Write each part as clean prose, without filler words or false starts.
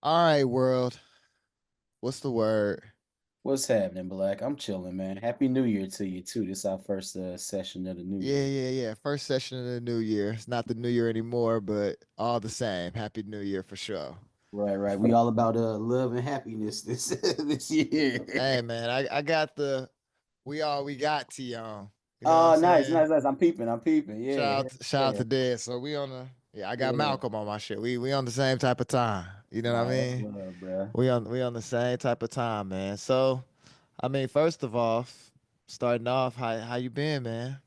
All right, world. What's the word? What's happening, Black? I'm chilling, man. Happy New Year to you too. This our first session of the new Yeah, year. yeah, yeah. First session of the new year. It's not the new year anymore, but all the same. Happy New Year for sure. Right, right. We all about love and happiness this this Hey year. man, I got the we all we got T on. You know what I'm Oh, nice, saying? nice, nice. I'm peeping. I'm peeping. Shout Yeah, out shout out yeah, to Dead. So we on the yeah, I got yeah. Malcolm on my shit. We on the same type of time. You know what I Nah, that's mean? love, bro. We on the same type of time, man. So I mean, first of all, starting off, how you been, man?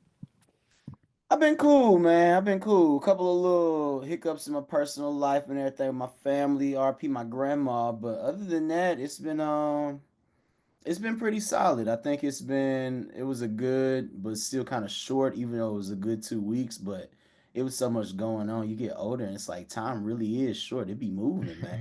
I've been cool, man. I've been cool. A couple of little hiccups in my personal life and everything. My family, RP, my grandma. But other than that, it's been pretty solid. I think it was a good, but still kind of short, even though it was a good 2 weeks. But it was so much going on. You get older, and it's like time really is short. It be moving, man.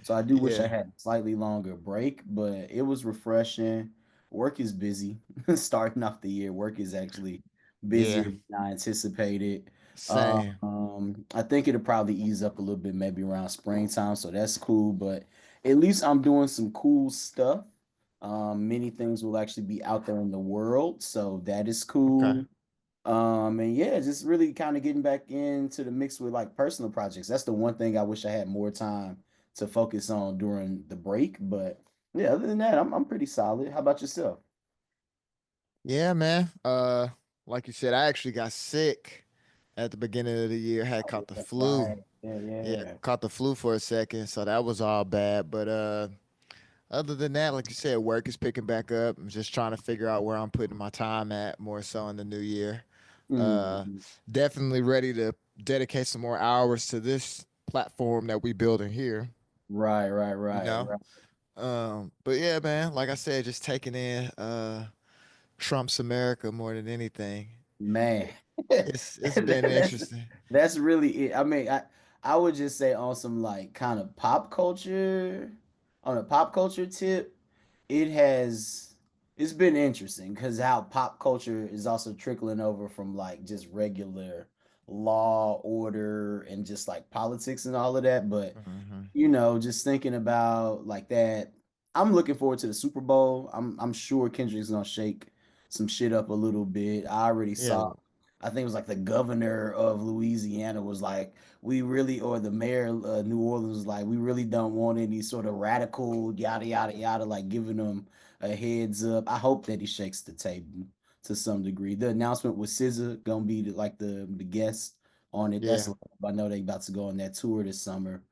So I do wish I Yeah, had a slightly longer break, but it was refreshing. Work is busy. Starting off the year, work is actually busier yeah. than I anticipated. Same. I think it'll probably ease up a little bit, maybe around springtime, so that's cool. But at least I'm doing some cool stuff. Many things will actually be out there in the world, so that is Okay. cool. And yeah, just really kind of getting back into the mix with like personal projects. That's the one thing I wish I had more time to focus on during the break. But yeah, other than that, I'm pretty solid. How about yourself? Yeah, man. Like you said, I actually got sick at the beginning of the year. Had Oh, caught the that's flu. right. Yeah, Yeah, yeah. caught the flu for a second, so that was all bad. But other than that, like you said, work is picking back up. I'm just trying to figure out where I'm putting my time at more so in the new year. Uh, Mhm. Definitely ready to dedicate some more hours to this platform that we building here. Right, right, You right, know. right. But yeah, man. Like I said, just taking in Trump's America more than anything. Man, It's been that's interesting. that's really it. I mean, I would just say on some like kind of pop culture, on a pop culture tip, it has it's been interesting because how pop culture is also trickling over from like just regular law, order, and just like politics and all of that. But Hmm. just thinking about like that. I'm looking forward to the Super Bowl. I'm sure Kendrick's gonna shake some shit up a little bit. I already Yeah, saw. I think it was like the governor of Louisiana was like, we really, or the mayor of New Orleans was like, we really don't want any sort of radical yada yada yada, like giving them a heads up. I hope that he shakes the table to some degree. The announcement with SZA gonna be like the guest on it. That's yeah. I know they about to go on that tour this summer.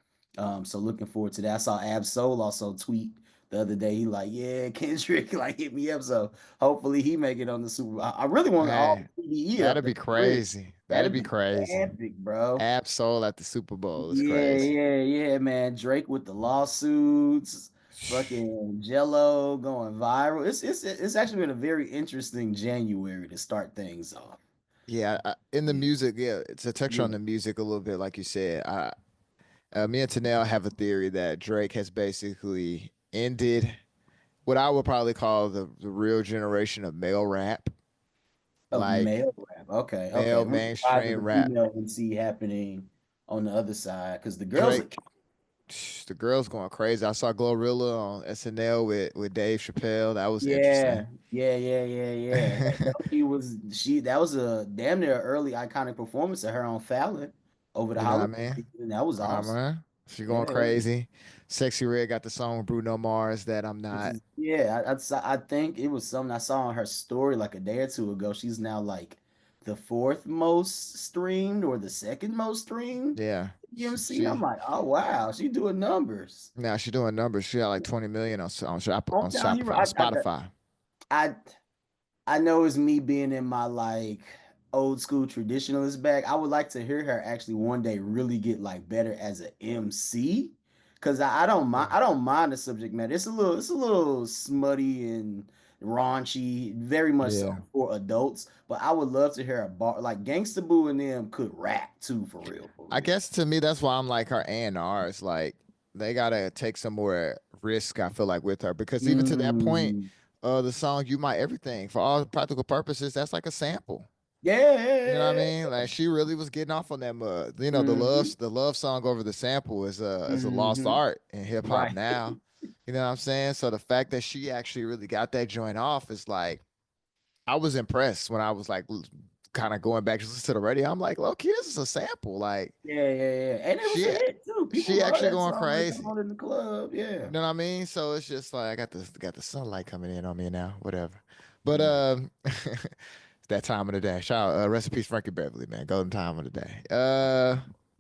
So looking forward to that. I saw Ab Soul also tweet the other day. He like, yeah, Kendrick like hit me up. So hopefully he make it on the Super Bowl. I really want all Hey, TDE up that'd there be for real. crazy. That'd That'd be be crazy. epic, bro. Absol at the Super Bowl is Yeah, crazy. yeah, yeah, man. Drake with the lawsuits, fucking Jello going viral. It's actually been a very interesting January to start things off. Yeah, in the Yeah, music, yeah, to touch on yeah. the music a little bit, like you said, me and Tanel have a theory that Drake has basically ended what I would probably call the real generation of male rap, Of like male rap. Okay, okay. male I'm surprised at mainstream the rap. female MC happening on the other side because the girls are Drake, the girls going crazy. I saw Glorilla on SNL with Dave Chappelle. That was interesting. yeah, yeah, yeah, yeah, yeah. That was a damn near early iconic performance of her on Fallon over the You know what I holiday mean? season. That was awesome. She going Yeah, yeah. crazy. Sexy Red got the song with Bruno Mars that I'm Which not. is yeah, I think it was something I saw on her story like a day or two ago. She's now like the fourth most streamed or the second most streamed Yeah, MC. I'm like, oh wow, she doing numbers. now she doing numbers. She got like 20 million I'm telling you, On Spotify. I I know it's me being in my like old school traditionalist bag. I would like to hear her actually one day really get like better as an MC. Cause I don't mind Yeah. I don't mind the subject matter. It's a little smutty and raunchy, very much so Yeah. for adults. But I would love to hear a bar like Gangsta Boo and them could rap too for real, for I real. guess to me that's why I'm like her A&Rs. Like they gotta take some more risk, I feel like, with her. Because even to that point, Mm, the song You My Everything, for all practical purposes, that's like a sample. Yeah, You know what I yeah, mean? Like she really was getting off on that mud. You know, mm-hmm, the love song over the sample is a lost mm-hmm. art in hip hop Right. now. You know what I'm saying? So the fact that she actually really got that joint off is like I was impressed when I was like kind of going back to listen to the radio. I'm like, low key, this is a sample. Like Yeah, yeah, yeah. And it was a she hit too. People she love actually that going song when it come crazy. on in the club. You Yeah. know what I mean? So it's just like I got the sunlight coming in on me now. Whatever. But Right. it's that time of the day. Shout out rest in peace, Frankie Beverly, man. Golden time of the day.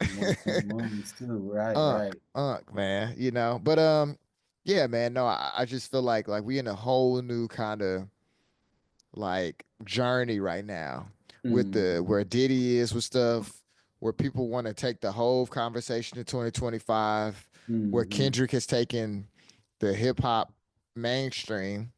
One of them ones too. Right, Unk, right. Unk, man. You know, but yeah, man. No, I just feel like we in a whole new kind of like journey right now with the Mm-hmm. where Diddy is with stuff, where people want to take the whole conversation to 2025, where Mm-hmm. Kendrick has taken the hip hop mainstream.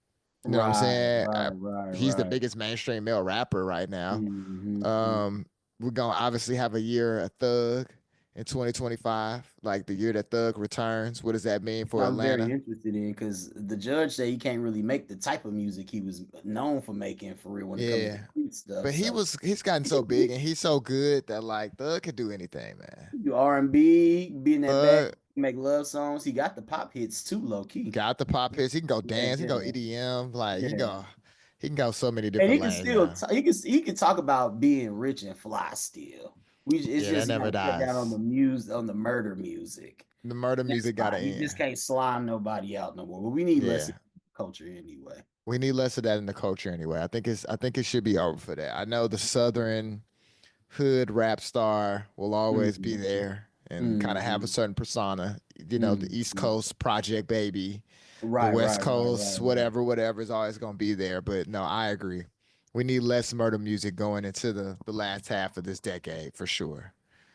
You know what I'm Right, saying? right, right, He's the right. biggest mainstream male rapper right now. Mm-hmm. Um, we're gonna obviously have a year of Thug in 2025, like the year that Thug returns. What does that mean for I'm very Atlanta? interested in because the judge said he can't really make the type of music he was known for making for real when it comes to the Yeah, street stuff. but So he's gotten he so can big and he's so good that like Thug could do anything, man. do R&B, be in that bag, Thug make love songs. He got the pop hits too, low key. got the pop hits. He can go Yeah, dance. He can go yeah, EDM. Like yeah. he can go so many And different he can lanes still now. he can talk about being rich and fly still. It's Yeah, that just never gotta cut down on dies. the music on the murder music. The murder That's music gotta fine. He end. just can't slime nobody out no more. But we need less of Yeah. culture anyway. We need less of that in the culture anyway. I think it should be over for that. I know the southern hood rap star will always be Mm-hmm. there and kind of have a Mm-hmm. certain persona. You know, the East Mm-hmm. Coast project baby, the Right, West right, right, Coast, right, right. whatever is always gonna be there. But no, I agree. We need less murder music going into the last half of this decade for sure.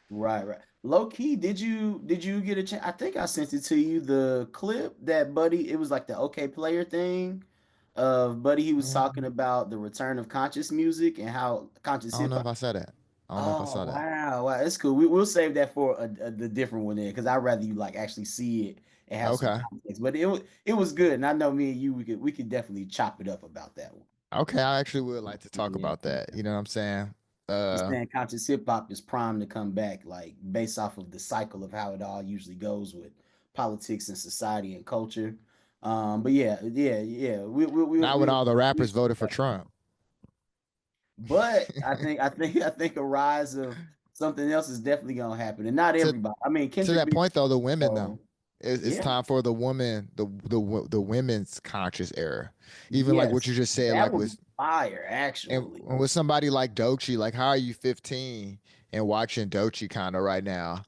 Right, right. Low key, did you get a chance? I think I sent it to you the clip that Buddy. It was like the OK Player thing of Buddy. He was talking Mm, about the return of conscious music and how conscious I don't hip know if hop. I saw that. I don't know if I Oh saw that. wow, wow, that's cool. We'll save that for the different one there because I'd rather you like actually see it and have some Okay. context. But it was good, and I know me and you we could definitely chop it up about that one. Okay, I actually would like to talk Yeah, about that. yeah. You know what I'm saying? He's Uh, saying conscious hip hop is primed to come back, like based off of the cycle of how it all usually goes with politics and society and culture. But yeah, yeah, yeah. not when all the We rappers circle voted for back to Trump. that. But I think a rise of something else is definitely gonna happen, and not to everybody. I mean, to Kendrick that being point though, the women though, so it's yeah, time for the woman, the women's conscious era. Even like what you yes, just said, that like would be with fire and actually. with somebody like Doechii, like how are you 15 and watching Doechii kind of right now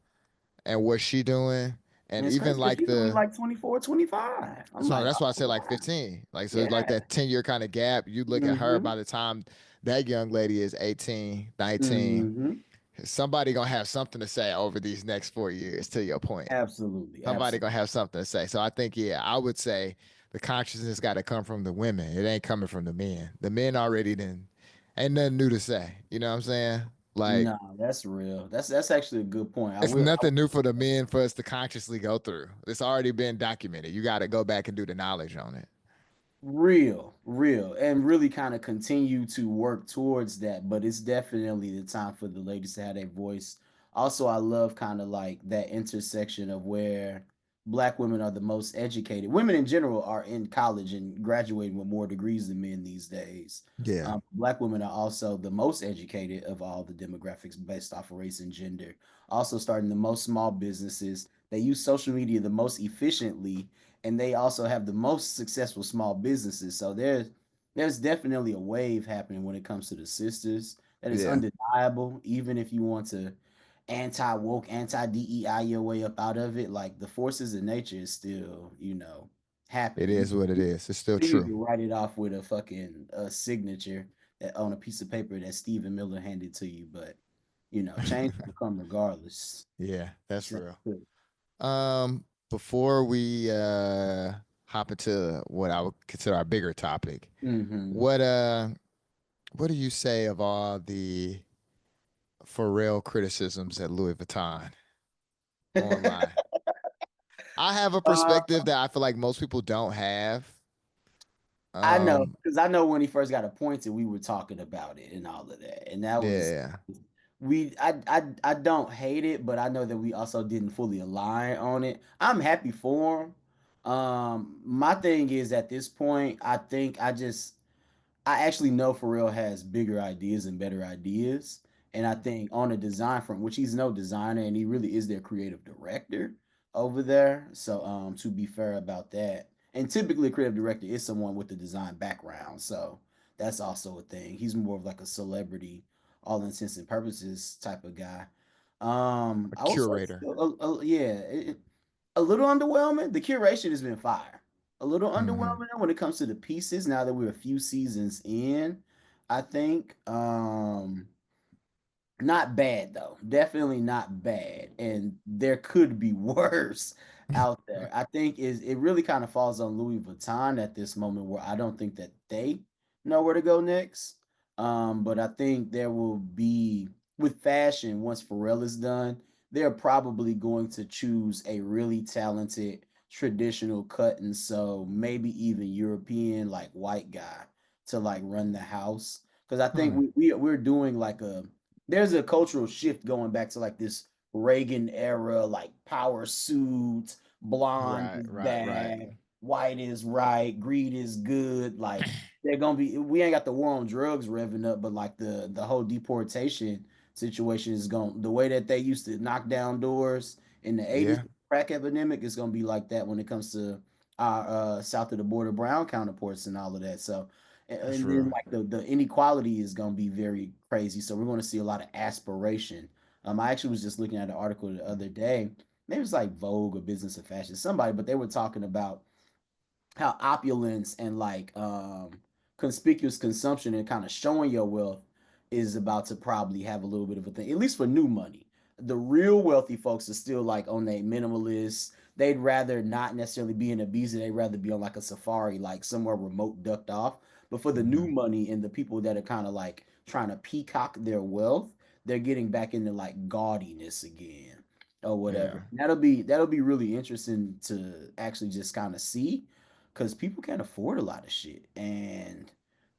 and what's she doing? And And it's even crazy because like she's only the like 24, 25. I'm so like, that's why I oh said like wow, 15. Like so like yeah. that 10-year kind of gap. You look at her Mm-hmm. by the time that young lady is 18, 19. Mm-hmm. Somebody gonna have something to say over these next 4 years. To your point, Absolutely, somebody absolutely. gonna have something to say. So I think yeah, I would say the consciousness got to come from the women. It ain't coming from the men. The men already didn't. Ain't nothing new to say. You know what I'm saying? Like No, that's real. That's actually a good point. I it's will. nothing new for the men for us to consciously go through. It's already been documented. You got to go back and do the knowledge on it. Real, real, and really kind of continue to work towards that. But it's definitely the time for the ladies to have their voice. Also, I love kind of like that intersection of where black women are the most educated. Women in general are in college and graduating with more degrees than men these days. Yeah, Black women are also the most educated of all the demographics based off of race and gender. Also, starting the most small businesses. They use social media the most efficiently, and they also have the most successful small businesses. So there's definitely a wave happening when it comes to the sisters. That is yeah. undeniable. Even if you want to anti woke, anti DEI your way up out of it, like the forces of nature is still, It happening. is what it is. It's still You need true. to write it off with a fucking signature on a piece of paper that Stephen Miller handed to you. But change will come regardless. Yeah, that's Change real. will. Before we hop into what I would consider our bigger topic, Mm-hmm. what what do you say of all the Pharrell criticisms at Louis Vuitton online? I have a uh, perspective that I feel like most people don't have. I know Um, because I know when he first got appointed, we were talking about it and all of that, and that was yeah, we. I don't hate it, but I know that we also didn't fully align on it. I'm happy for him. My thing is at this point, I think I actually know Pharrell has bigger ideas and better ideas. And I think on a design front, which he's no designer and he really is their creative director over there. So to be fair about that. And typically a creative director is someone with a design background. So that's also a thing. He's more of like a celebrity, all intents and purposes type of guy. a I will say curator. still, yeah, a little underwhelming. The curation has been fire. A little Hmm. underwhelming when it comes to the pieces. Now that we're a few seasons in, I think. Not bad though. Definitely not bad. And there could be worse out there. I think is it really kind of falls on Louis Vuitton at this moment where I don't think that they know where to go next. But I think there will be with fashion once Pharrell is done, they're probably going to choose a really talented traditional cut and so maybe even European like white guy to like run the house. Because I think Hmm. we're doing like a there's a cultural shift going back to like this Reagan era, like power suits, blonde Right, is right, right. bad, white is right, greed is good. Like they're gonna be we ain't got the war on drugs revving up, but like the whole deportation situation is going the way that they used to knock down doors in the 80s, Yeah, crack epidemic is gonna be like that when it comes to our south of the border brown counterparts and all of that. So that's and then real. like the inequality is going to be very crazy. So we're going to see a lot of aspiration. I actually was just looking at an article the other day. Maybe it's like Vogue or Business of Fashion, somebody, but they were talking about how opulence and like conspicuous consumption and kind of showing your wealth is about to probably have a little bit of a thing, at least for new money. The real wealthy folks are still like on a minimalist. They'd rather not necessarily be in Ibiza. They'd rather be on like a safari, like somewhere remote, ducked off. But for the new Hmm. money and the people that are kind of like trying to peacock their wealth, they're getting back into like gaudiness again or whatever. Yeah. That'll be really interesting to actually just kind of see because people can't afford a lot of shit. And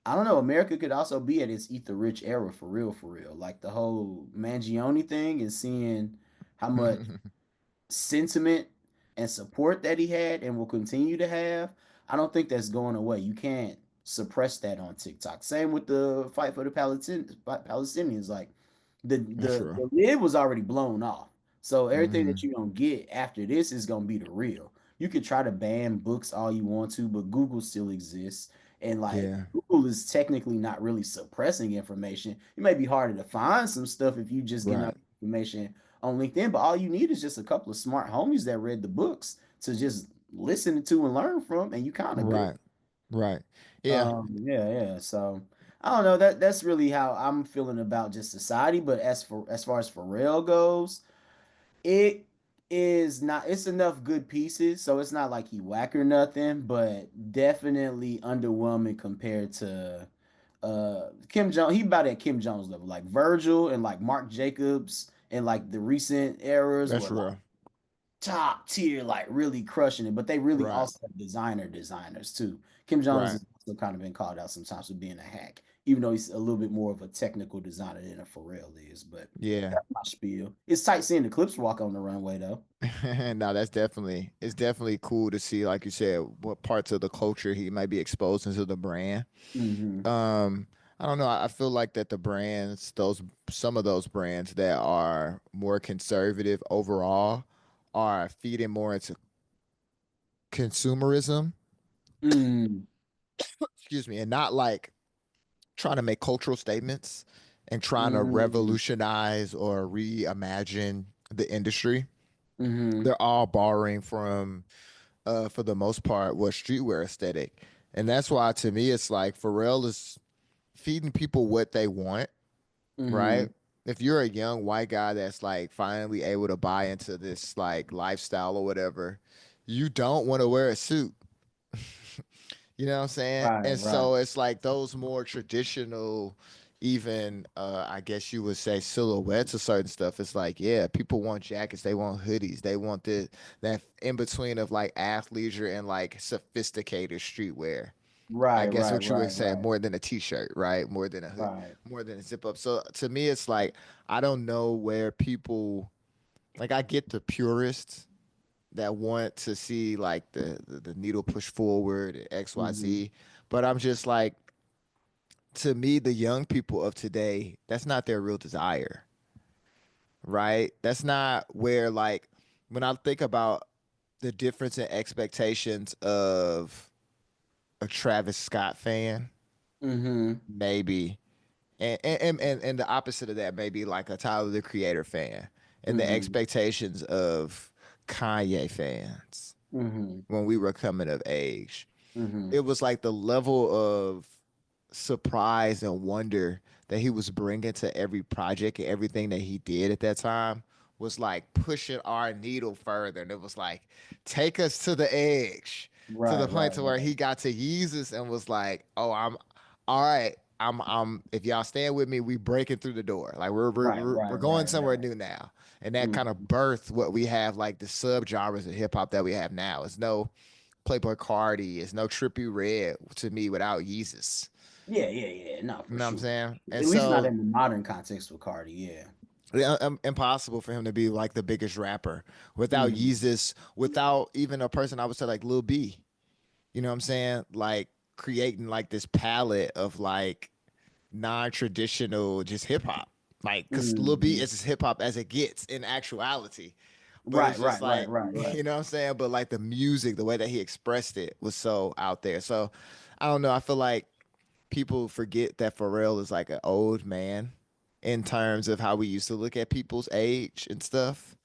I don't know, America could also be at its ether rich era for real, for real. Like the whole Mangione thing and seeing how much sentiment and support that he had and will continue to have. I don't think that's going away. You can't suppress that on TikTok. Same with the fight for the Palestinians. Like That's the real. lid was already blown off. So everything that Hmm. you're gonna get after this is gonna be the real. You could try to ban books all you want to, but Google still exists. And like Yeah. Google is technically not really suppressing information. It may be harder to find some stuff if you just getting Right. out information on LinkedIn, but all you need is just a couple of smart homies that read the books to just listen to and learn from, and you kind of good. Right. Right. Yeah. Yeah, yeah. So I don't know. That's really how I'm feeling about just society. But as far as Pharrell goes, it is not. It's enough good pieces, so it's not like he whack or nothing. But definitely underwhelming compared to Kim Jones. He about at Kim Jones level, like Virgil and like Marc Jacobs and like the recent eras were That's like real. top tier, like really crushing it. But they really Right. also have designers too. Kim Jones Right. has also kind of been called out sometimes for being a hack, even though he's a little bit more of a technical designer than a Pharrell is. But Yeah. that's my spiel. It's tight seeing the Clips walk on the runway though. No, that's definitely it's definitely cool to see, like you said, what parts of the culture he might be exposed into the brand. Hmm. Um, I don't know. I feel like that the brands, those some of those brands that are more conservative overall, are feeding more into consumerism. Mm, Excuse me, and not like trying to make cultural statements and trying to mm, revolutionize or reimagine the industry. hmm. They're all borrowing from, for the most part, what streetwear aesthetic, and that's why to me it's like Pharrell is feeding people what they want, right? Hmm. If you're a young white guy that's like finally able to buy into this like lifestyle or whatever, you don't want to wear a suit. You know what I'm saying? Right, And right. so it's like those more traditional, even I guess you would say silhouettes of certain stuff. It's like, yeah, people want jackets, they want hoodies, they want the that in between of like athleisure and like sophisticated streetwear. I Right, guess right, what you would right, say, right, more than a t-shirt, right? right. More than a zip up. So to me, it's like I don't know where people like. I get the purists that want to see like the needle push forward X Y Mm-hmm. Z, but I'm just like, to me, the young people of today, that's not their real desire, right? That's not where like when I think about the difference in expectations of a Travis Scott fan, Mm-hmm. maybe, and the opposite of that, maybe like a Tyler the Creator fan, and the Mm-hmm. expectations of Kanye fans Mm-hmm. when we were coming of age. Mm-hmm. It was like the level of surprise and wonder that he was bringing to every project and everything that he did at that time was like pushing our needle further. And it was like, take us to the edge, to the Right, point right, to where right. he got to Yeezus and was like, oh, I'm all right. If y'all stand with me, we breaking through the door. Like Right, right, we're going right, somewhere right. new now. And that kind of Mm. birthed what we have, like the subgenres of hip hop that we have now. It's no Playboy Cardi, it's no Trippy Red to me without Yeezus. Yeah, yeah, yeah. No, You for know what I'm sure. saying? And At least not so in the modern context with Cardi. Yeah. impossible for him to be like the biggest rapper without Mm. Yeezus, without even a person I would say like Lil B. You know what I'm saying? Like creating like this palette of like non-traditional just hip hop. Like, cause Lil B Mm. is as hip hop as it gets in actuality. But Right, it's just right, right, like, right, right. you know what I'm saying? But like the music, the way that he expressed it was so out there. So I don't know. I feel like people forget that Pharrell is like an old man in terms of how we used to look at people's age and stuff.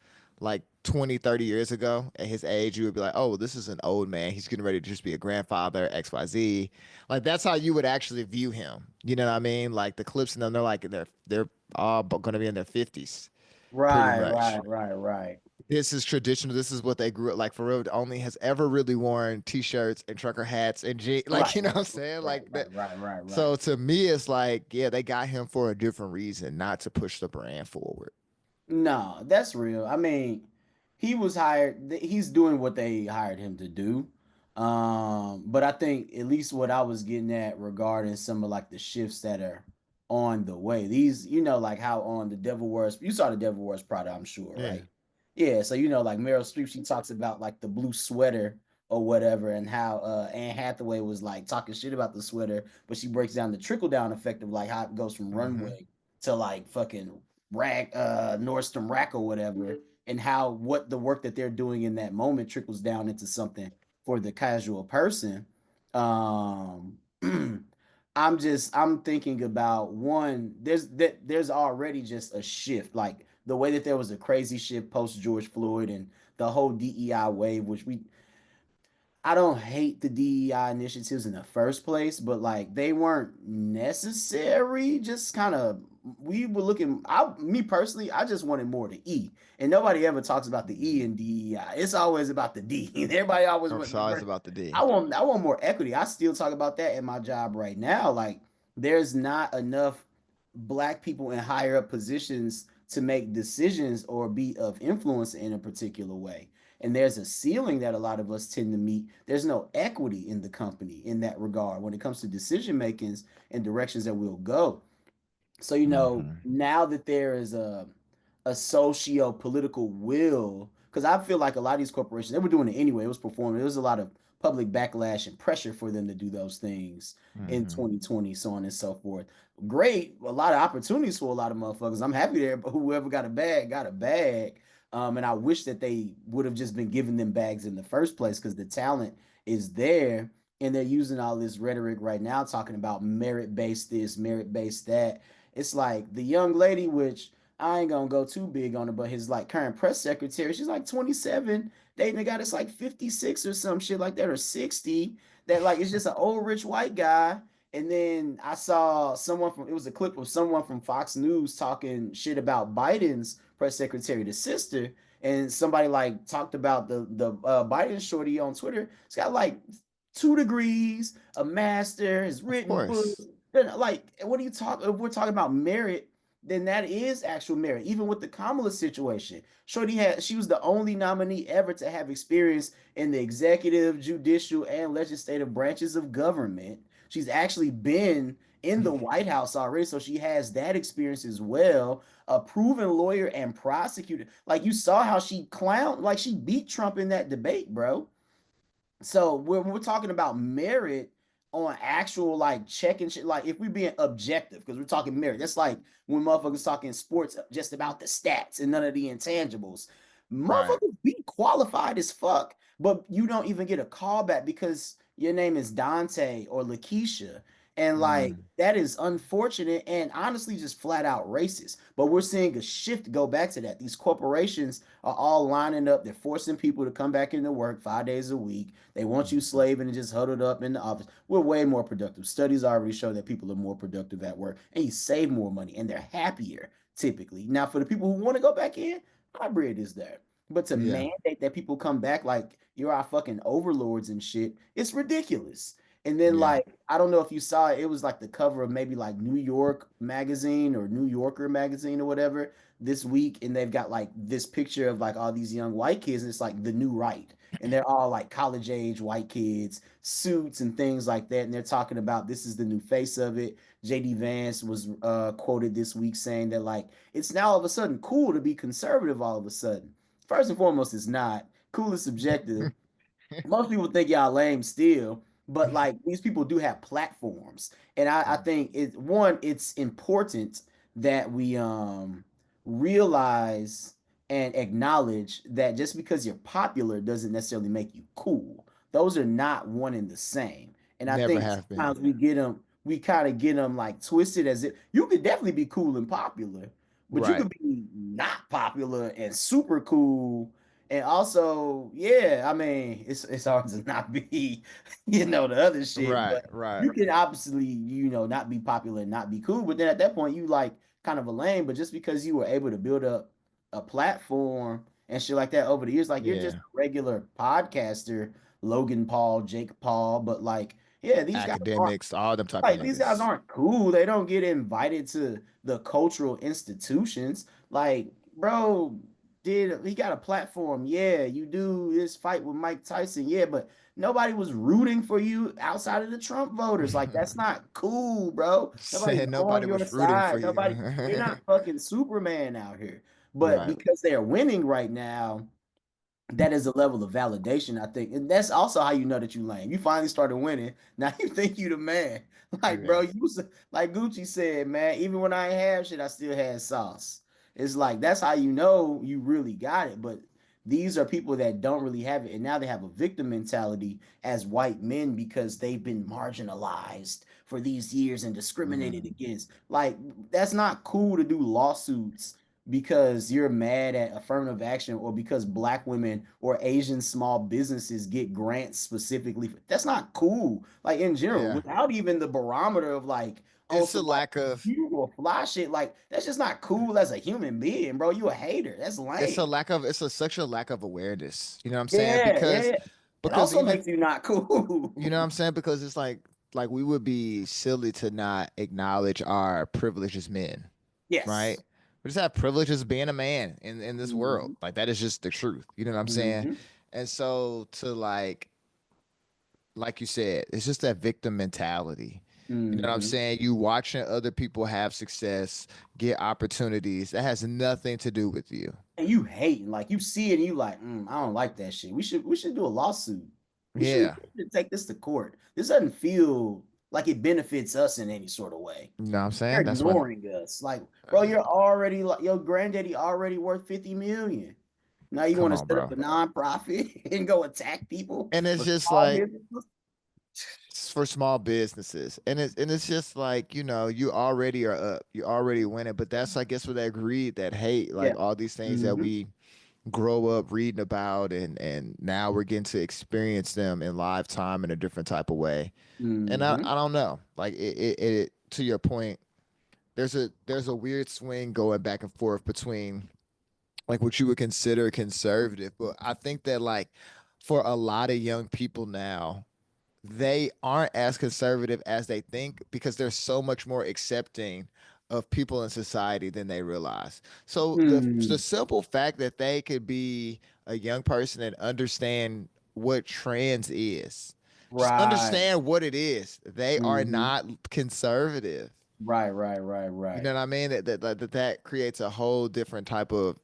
Like 20, 30 years ago, at his age, you would be like, oh, this is an old man. He's getting ready to just be a grandfather, XYZ. Like, that's how you would actually view him. You know what I mean? Like, the clips in them, they're like, they're all going to be in their 50s, pretty Right, much. right, right, right. This is traditional. This is what they grew up like. Pharrell only has ever really worn t-shirts and trucker hats and like, Right, you know what right, I'm saying? right, Like that. right, right, right, So right. to me, it's like, yeah, they got him for a different reason, not to push the brand forward. No, that's real. I mean, he was hired. He's doing what they hired him to do. But I think at least what I was getting at regarding some of like the shifts that are on the way. These, like how on the Devil Wears. You saw the Devil Wears Prada, I'm sure, Yeah. right? Yeah. So like Meryl Streep, she talks about like the blue sweater or whatever, and how Anne Hathaway was like talking shit about the sweater, but she breaks down the trickle down effect of like how it goes from Mm-hmm. runway to like fucking Nordstrom Rack or whatever, and how what the work that they're doing in that moment trickles down into something for the casual person. Um, I'm thinking about one. There's already just a shift, like the way that there was a crazy shift post George Floyd and the whole DEI wave, which I don't hate the DEI initiatives in the first place, but like they weren't necessary. Just kind of we were looking. Me personally, I just wanted more to E, and nobody ever talks about the E in DEI. It's always about the D. Everybody always I'm wants. sorry, it's about the D. I want more equity. I still talk about that in my job right now. Like there's not enough black people in higher up positions to make decisions or be of influence in a particular way, and there's a ceiling that a lot of us tend to meet. There's no equity in the company in that regard when it comes to decision makings and directions that we'll go. So Mm-hmm. now that there is a socio political will, because I feel like a lot of these corporations they were doing it anyway. It was performing. There was a lot of public backlash and pressure for them to do those things in Mm-hmm. 2020, so on and so forth. Great, a lot of opportunities for a lot of motherfuckers. I'm happy there, but whoever got a bag got a bag. And I wish that they would have just been giving them bags in the first place because the talent is there. And they're using all this rhetoric right now, talking about merit based this, merit based that. It's like the young lady, which I ain't gonna go too big on her, but his like current press secretary, she's like 27, dating a guy that's like 56 or some shit like that, or 60. That like it's just an old rich white guy. And then I saw someone from it was a clip of someone from Fox News talking shit about Biden's press secretary, the sister, and somebody like talked about the Biden shorty on Twitter. It's got like 2 degrees, a master, has Of written books. course. Then, like, what are you talking? If we're talking about merit, then that is actual merit. Even with the Kamala situation, she was the only nominee ever to have experience in the executive, judicial, and legislative branches of government. She's actually been in the White House already, so she has that experience as well. A proven lawyer and prosecutor. Like you saw how she clowned, like she beat Trump in that debate, bro. So we're talking about merit on actual like checking shit. Like if we're being objective, because we're talking merit. That's like when motherfuckers talking sports just about the stats and none of the intangibles. Right. Motherfuckers be qualified as fuck, but you don't even get a call back because your name is Dante or Lakeisha. And like Mm. that is unfortunate and honestly just flat out racist. But we're seeing a shift go back to that. These corporations are all lining up. They're forcing people to come back into work 5 days a week. They want you Mhm. slaving and just huddled up in the office. We're way more productive. Studies already show that people are more productive at work and you save more money and they're happier typically. Now, for the people who want to go back in, hybrid is there. But to Yeah. mandate that people come back like you're our fucking overlords and shit, it's ridiculous. And then Yeah. like I don't know if you saw it, it was like the cover of maybe like New York magazine or New Yorker magazine or whatever this week, and they've got like this picture of like all these young white kids, and it's like the new right, and they're all like college age white kids, suits and things like that, and they're talking about this is the new face of it. JD Vance was quoted this week saying that like it's now all of a sudden cool to be conservative all of a sudden. First and foremost, it's not. Cool is subjective. Most people think y'all lame still, but like these people do have platforms. And I think it's important that we realize and acknowledge that just because you're popular doesn't necessarily make you cool. Those are not one and the same. And I Never think have been. sometimes we kind of get them like twisted as if you could definitely be cool and popular, but you Right. could be not popular and super cool and also, yeah, I mean, it's hard to not be, the other shit, Right. but Right. you can obviously, not be popular and not be cool. But then at that point, you like kind of a lame. But just because you were able to build up a platform and shit like that over the years, like you're just Yeah. a regular podcaster, Logan Paul, Jake Paul, but like, yeah, Academics, all them type of these guys niggas. aren't cool. They don't get invited to the cultural institutions. Like, bro, did he got a platform? Yeah, you do this fight with Mike Tyson. Yeah, but nobody was rooting for you outside of the Trump voters. Like, that's not cool, bro. Nobody's Said on nobody your was rooting for side. you. You're not fucking Superman out here. But Right. because they're winning right now, that is a level of validation, I think. And that's also how you know that you lame. You finally started winning. Now you think you the man. Like, bro, Yeah. you was like Gucci said, man, even when I ain't have shit, I still had sauce. It's like that's how you know you really got it. But these are people that don't really have it. And now they have a victim mentality as white men because they've been marginalized for these years and discriminated Mm. against. Like, that's not cool to do lawsuits because you're mad at affirmative action or because black women or Asian small businesses get grants specifically. That's not cool. Like in general, Yeah. without even the barometer of like on It's a some like lack of you or fly shit, like that's just not cool as a human being, bro. You a hater. That's it's a lame. lack of it's a such a lack of awareness. You know what I'm saying? Yeah, yeah, Because yeah. It because also even makes you not you know what cool. I'm saying? Because it's like we would be silly to not acknowledge our privilege as men, right? Yes. We just have privilege as being a man in this world. Hmm. Like that is just the truth. You know what I'm saying? Hmm. And so to like you said, it's just that victim mentality. You know what I'm Hmm. saying? You watching other people have success, get opportunities. That has nothing to do with you. And you hating, like you see it and you like, I don't like that shit. We should do a lawsuit. Yeah. We should take this to court. This doesn't feel like it benefits us in any sort of way. You know what I'm You're saying? That's when ignoring us. Like, bro, you're already like your granddaddy already worth 50 million. Now you come want to on, set up bro. a nonprofit and go attack people And it's for just small like businesses? it's for small businesses. And it's just like, you already are up. You already winning. But that's I guess where that greed, that hate, like Yeah. all these things that Mm-hmm. we grow up reading about and now we're getting to experience them in live time in a different type of way. And Mm-hmm. I don't know. Like it to your point, there's a weird swing going back and forth between like what you would consider conservative. But I think that like for a lot of young people now, they aren't as conservative as they think because they're so much more accepting of people in society than they realize. So the Hmm. simple fact that they could be a young person and understand what trans is, just Right. understand what it is. They are Hmm. not conservative. Right. Right. Right. You Right. know what I mean? That creates a whole different type of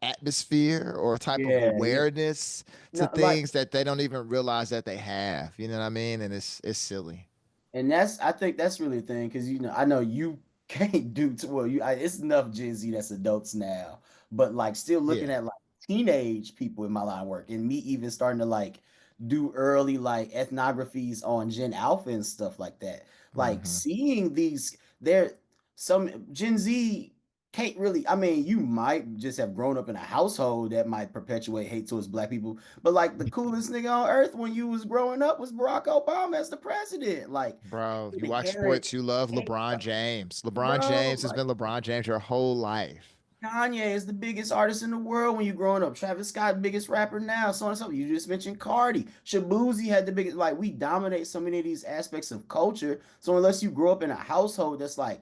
atmosphere or type of Yeah. Yeah. awareness to No, like, things that they don't even realize that they have. You know what I mean? And it's silly. and that's I think that's really the thing because I know you can't do too well. It's enough Gen Z that's adults now, but like still looking Yeah. at like teenage people in my line of work, and me even starting to like do early like ethnographies on Gen Alpha and stuff like that. Like Hmm. seeing these, there some Gen Z can't really. I mean, you might just have grown up in a household that might perpetuate hate towards black people, but like the coolest nigga on earth when you was growing up was Barack Obama as the president. Like Bro, you watch inherent sports, you love hate, LeBron James. LeBron bro. James has Like been LeBron James your whole life. Kanye is the biggest artist in the world when you growing up. Travis Scott, biggest rapper now. So on and so forth. You just mentioned Cardi. Shabuzi had the biggest. Like we dominate so many of these aspects of culture. So unless you grow up in a household that's like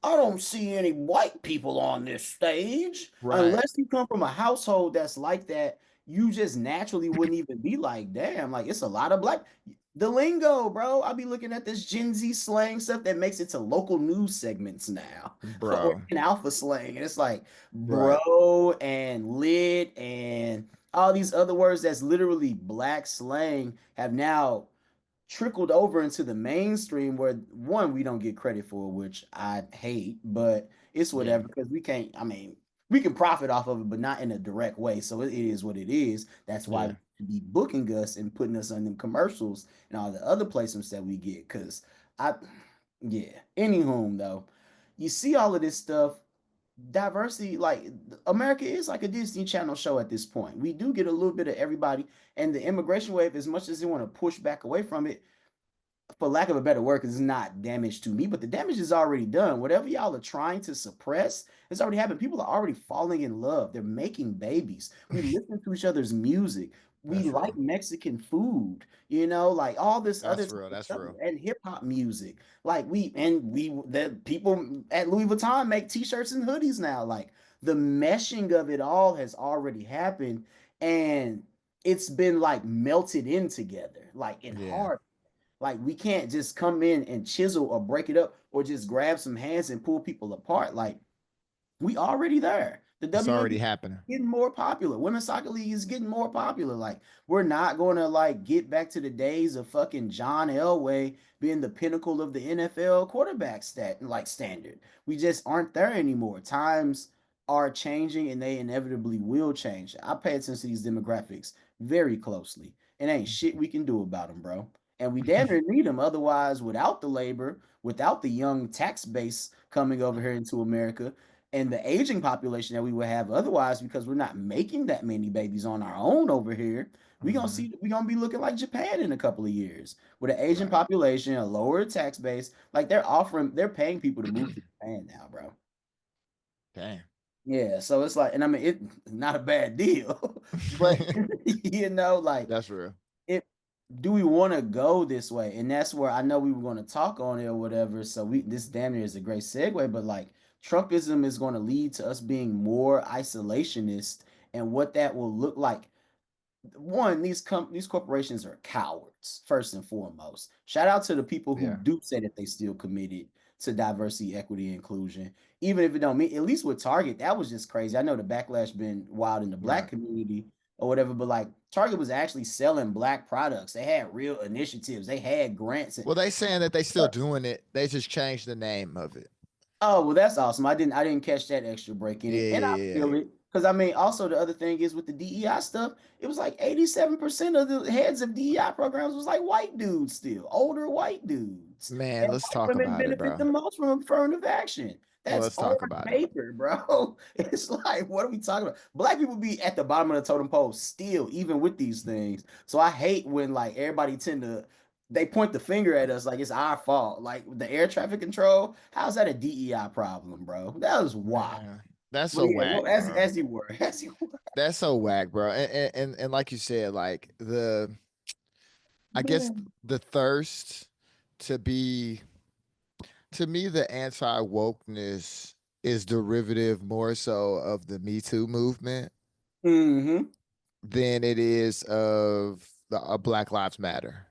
I don't see any white people on this stage. Right. Unless you come from a household that's like that, you just naturally wouldn't even be like, damn, like it's a lot of black. The lingo, bro. I'll be looking at this Gen Z slang stuff that makes it to local news segments now or Bro. in alpha slang. And it's like, Right. bro and lit and all these other words that's literally black slang have now trickled over into the mainstream where one we don't get credit for, which I hate, but it's Yeah. whatever because we can't. I mean, we can profit off of it, but not in a direct way. So it is what it is. That's why Yeah. we should be booking us and putting us on them commercials and all the other placements that we get. Cause I, yeah. Anywho, though, you see all of this stuff. Diversity, like America is like a Disney Channel show at this point. We do get a little bit of everybody, and the immigration wave, as much as they want to push back away from it, for lack of a better word, because it's not damage to me, but the damage is already done. Whatever y'all are trying to suppress has already happened. People are already falling in love. They're making babies. We listen to each other's music. We That's like real. Mexican food, like all this other That's type real. of That's stuff, real. and hip hop music. Like the people at Louis Vuitton make t-shirts and hoodies now. Like the meshing of it all has already happened, and it's been like melted in together, like in Yeah. hard. Like we can't just come in and chisel or break it up or just grab some hands and pull people apart. Like we already there. The It's already WNBA is happening. getting more popular. Women's soccer league is getting more popular. Like we're not going to like get back to the days of fucking John Elway being the pinnacle of the NFL quarterback standard. We just aren't there anymore. Times are changing and they inevitably will change. I pay attention to these demographics very closely. And ain't shit we can do about them, bro. And we damn near need them. Otherwise, without the labor, without the young tax base coming over here into America, and the aging population that we would have otherwise because we're not making that many babies on our own over here, Hmm. we're gonna be looking like Japan in a couple of years with an Asian Right. population, a lower tax base. Like they're paying people to move to Japan now, bro. Damn. Yeah, so it's like, and I mean, it's not a bad deal, but like That's real. it. Do we want to go this way? And that's where I know we were going to talk on it or whatever. So this damn near is a great segue, but like Trumpism is going to lead to us being more isolationist and what that will look like. One, these corporations are cowards first and foremost. Shout out to the people who Yeah. do say that they still committed to diversity, equity, inclusion, even if it don't mean. At least with Target, that was just crazy. I know the backlash been wild in the black Right. community or whatever, but like Target was actually selling black products. They had real initiatives. They had grants. Well, they saying that they still doing it. They just changed the name of it. Oh, well, that's awesome. I didn't catch that extra break in it. Yeah, And I yeah, yeah. feel it. Because I mean, also the other thing is with the DEI stuff, it was like 87% of the heads of DEI programs was like white dudes still, older white dudes. Man, And let's white talk women about it, benefit bro. the most from affirmative action. That's Let's on talk about it. paper, bro. It's like, what are we talking about? Black people be at the bottom of the totem pole still, even with these things. So I hate when like everybody tend to they point the finger at us like it's our fault. Like the air traffic control, how's that a DEI problem, bro? That was wild. Man, that's But so yeah, go whack, bro. as you were, as you were. That's so whack, bro. And like you said, like I guess Man. the thirst to be To me, the anti wokeness is derivative more so of the Me Too movement Mm-hmm. than it is of the Black Lives Matter,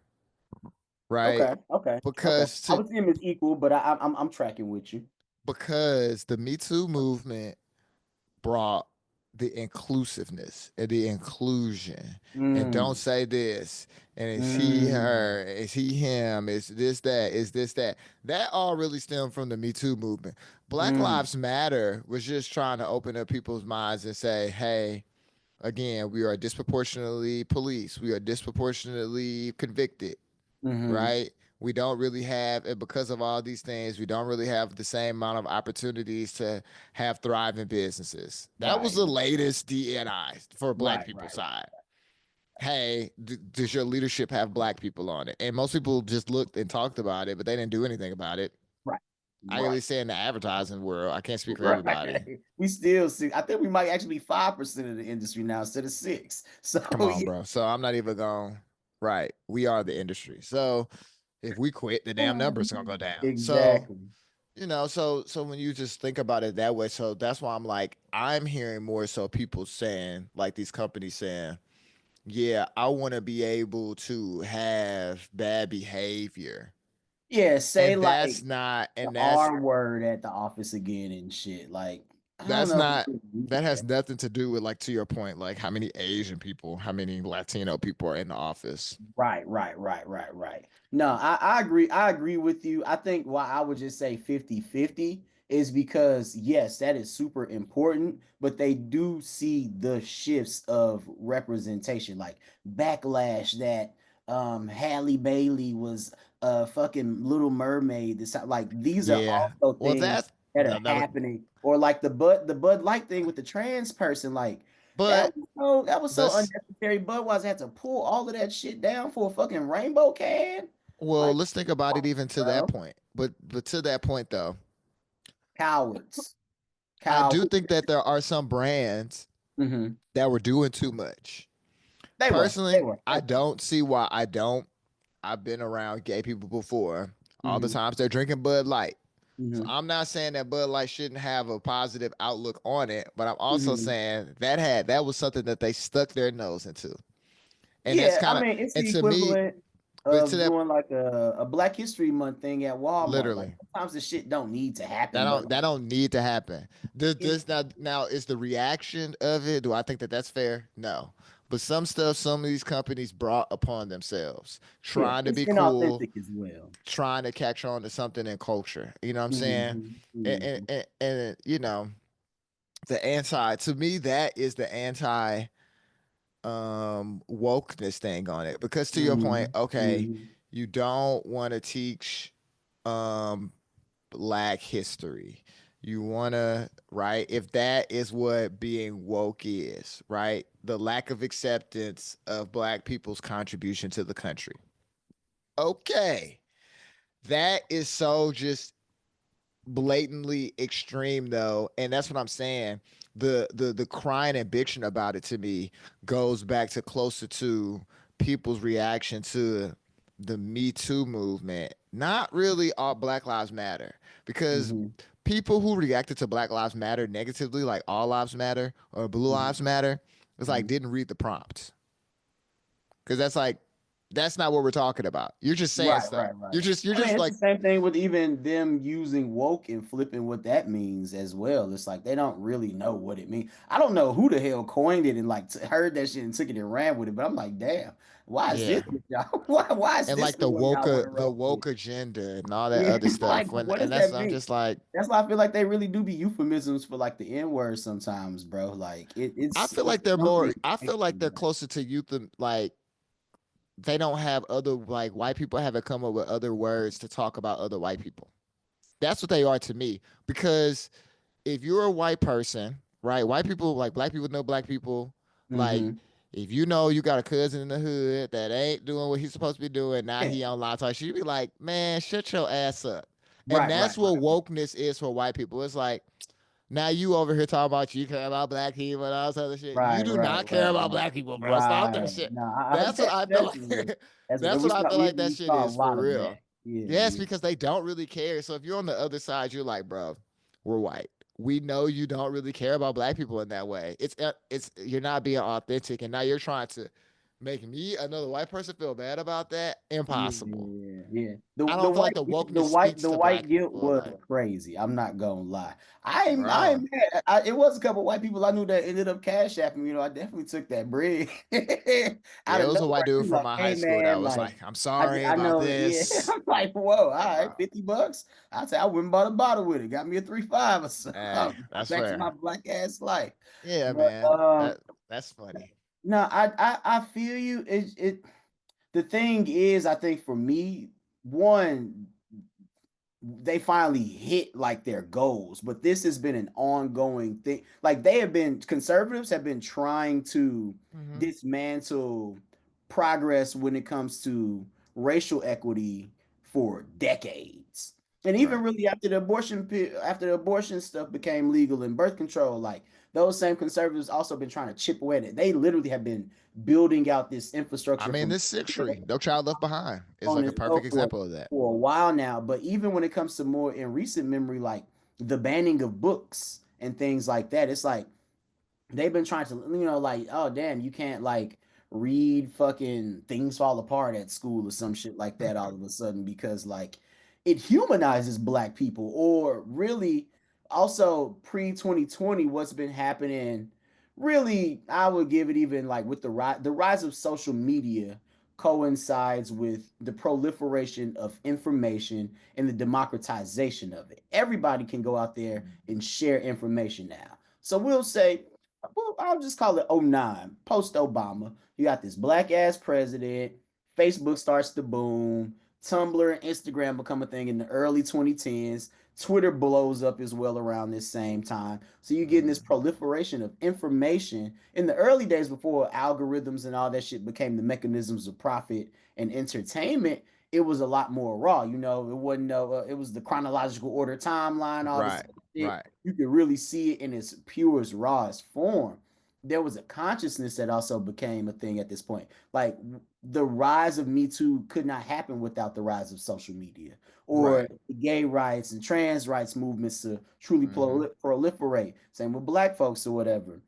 right? Okay. Okay. Okay. Because I to would see them as equal, but I'm tracking with you. because the Me Too movement brought the inclusiveness and the inclusion. And don't Mm. say this. And it's he, Mm. her, it's he, him, it's this, that, it's this, that. That all really stemmed from the Me Too movement. Black Mm. Lives Matter was just trying to open up people's minds and say, hey, again, we are disproportionately policed. We are disproportionately convicted, Mm-hmm. right? We don't really have, and because of all these things, we don't really have the same amount of opportunities to have thriving businesses. That was Right. the latest DNI for Black Right. people's Right. Right. side. Hey, does your leadership have Black people on it? And most people just looked and talked about it, but they didn't do anything about it. Right. I can at Right. least say in the advertising world, I can't speak for everybody. Right. We still see. I think we might actually be 5% of the industry now instead of 6. So Come on, yeah. bro. So I'm not even going. Right, we are the industry. So if we quit, the damn numbers are gonna go down. So Exactly. so when you just think about it that way, so that's why I'm like, I'm hearing more so people saying, like these companies saying, yeah, I want to be able to have bad behavior. Yeah, say And like the R word at the office again and shit. Like, I don't that's know if not we need that has that. nothing to do with, like, to your point, like how many Asian people, how many Latino people are in the office. Right. No, I agree. I agree with you. I think why I would just say 50-50 is because yes, that is super important, but they do see the shifts of representation, like backlash that Halle Bailey was a fucking Little Mermaid. This like these are Yeah. also Well, things that's that are another, happening, or like the Bud Light thing with the trans person, like but that was so let's unnecessary. Budweiser had to pull all of that shit down for a fucking rainbow can. well, Like, let's think about it even to that bro, point. But to that point though, cowards, I do cowards. think that there are some brands Hmm. that were doing too much. They were, they Personally, were, they I were. don't see why I don't. I've been around gay people before. All the Hmm. times they're drinking Bud Light. So Hmm. I'm not saying that Bud Light shouldn't have a positive outlook on it, but I'm also Hmm. saying that was something that they stuck their nose into. And that's Yeah, I kind of, mean, it's and the to me, equivalent but to of that, doing like a Black History Month thing at Walmart. Like literally, sometimes the shit don't need to that happen, but don't like that don't need to happen. it, This now is the reaction of it. Do I think that that's fair? No. But some stuff some of these companies brought upon themselves, yeah, trying to it's be cool, inauthentic as well. trying to catch on to something in culture. You know what I'm saying? Hmm. And, Hmm. you know, the anti, to me, that is the anti wokeness thing on it. Because to your point, Hmm. okay, Hmm. you don't want to teach um black history. You want to, right? If that is what being woke is, right? The lack of acceptance of black people's contribution to the country. Okay. That is so just blatantly extreme though, and that's what I'm saying. The crying and bitching about it to me goes back to closer to people's reaction to the Me Too movement, not really all Black Lives Matter, because Hmm. people who reacted to Black Lives Matter negatively, like All Lives Matter or Blue Hmm. Lives Matter, it's like Hmm. didn't read the prompt, because that's like that's not what we're talking about. You're just saying stuff. Right. You're I mean, just it's the like, same thing with even them using woke and flipping what that means as well. It's like they don't really know what it means. I don't know who the hell coined it and like heard that shit and took it and ran with it, but I'm like, damn, why is yeah. this what y'all? Why is And this like the way y'all want to the roll with? woke agenda and all that Yeah, other like stuff. When what and does that's that I'm mean? just like, That's why I feel like they really do be euphemisms for like the N word sometimes, bro. Like it's something. I feel like they're closer to youth than, like, they don't have other, like, white people haven't come up with other words to talk about other white people. That's what they are to me. Because if you're a white person, right? White people, like black people know black people. Like, Mm-hmm. if you know you got a cousin in the hood that ain't doing what he's supposed to be doing, now Yeah. he on live talk, you be like, man, shut your ass up. And Right. that's what wokeness is for white people. It's like, now you over here talking about you care about black people and all this other shit. You do not care about black people, bro. Stop that Right. shit. No, That's what I feel that's real. like. That's real. That's what I feel like that We shit saw a is for lot of that. real. Yeah, Yes, yeah, because they don't really care. So if you're on the other side, you're like, bro, we're white. We know you don't really care about black people in that way. It's you're not being authentic, and now you're trying to make me another white person feel bad about that. Impossible. yeah, yeah. I The don't feel like white the the wokeness white speaks the to white black guilt people was enough, crazy. I'm not gonna lie. I bro. ain't mad. It was a couple white people I knew that ended up cash apping me. I definitely took that bread out Yeah, it of was a white nowhere. He dude was from like, my high "Hey school that man, was like like, "I'm sorry I about know, yeah." this." I'm like, "Whoa, all Like, right, bro, $50." I said, "I went and bought a bottle with it. Got me a 3.5 or hey, something." that's Back to my fair. black ass life. Yeah, But man, that's funny. no, I feel you. The thing is, I think for me, one, they finally hit like their goals, but this has been an ongoing thing. Like they have been conservatives have been trying to Hmm. dismantle progress when it comes to racial equity for decades. And even Right. really after the abortion stuff became legal and birth control, like those same conservatives also been trying to chip away at it. They literally have been building out this I infrastructure mean, for this century, No Child Left Behind is on like a his own perfect example of that. for a while now. But even when it comes to more in recent memory, like the banning of books and things like that, it's like they've been trying to, like, oh damn, you can't like read fucking Things Fall Apart at school or some shit like that all of a sudden because like it humanizes black people. Or really also pre 2020 what's been happening, really I would give it even like with the rise of social media coincides with the proliferation of information and the democratization of it. Everybody can go out there and share information now. So we'll say, well, I'll just call it '09, post Obama. You got this black ass president. Facebook starts to boom. Tumblr and Instagram become a thing in the early 2010s. Twitter blows up as well around this same time. So you're getting this Mm, proliferation of information in the early days before algorithms and all that shit became the mechanisms of profit and entertainment. It was a lot more raw. It wasn't no, it was the chronological order timeline, all this right, other shit. right, You could really see it in its purest, rawest form. There was a consciousness that also became a thing at this point. Like the rise of Me Too could not happen without the rise of social media or right. the gay rights and trans rights movements to truly Hmm. proliferate. Same with black folks or whatever.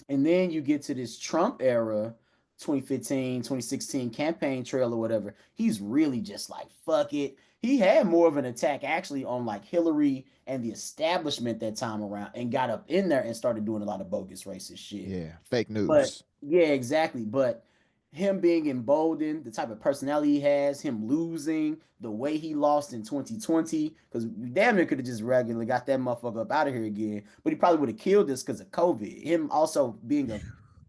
And then you get to this Trump era, 2015, 2016 campaign trail or whatever. He's really just like, fuck it. He had more of an attack actually on like Hillary and the establishment that time around and got up in there and started doing a lot of bogus racist shit. Yeah, fake But news. yeah, exactly. But him being emboldened, the type of personality he has, him losing, the way he lost in 2020, because damn near could have just regularly got that motherfucker up out of here again. But he probably would have killed us because of COVID. Him also being a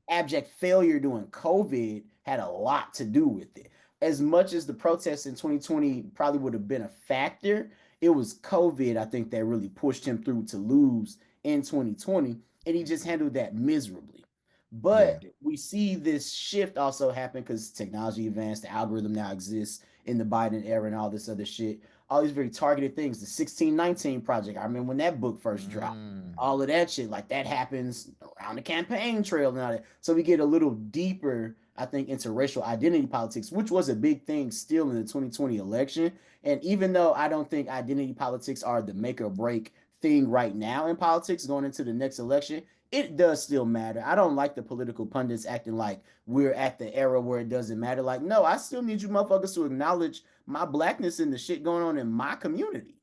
abject failure during COVID had a lot to do with it. As much as the protests in 2020 probably would have been a factor, it was COVID, I think, that really pushed him through to lose in 2020. And he just handled that miserably. Yeah. But we see this shift also happen because technology advanced, the algorithm now exists in the Biden era and all this other shit. All these very targeted things. The 1619 Project. I remember when that book first dropped. Mm, All of that shit, like that happens around the campaign trail and all that. So we get a little deeper, I think, into racial identity politics, which was a big thing still in the 2020 election. And even though I don't think identity politics are the make or break thing right now in politics going into the next election, it does still matter. I don't like the political pundits acting like we're at the era where it doesn't matter. Like, no, I still need you motherfuckers to acknowledge my blackness and the shit going on in my community.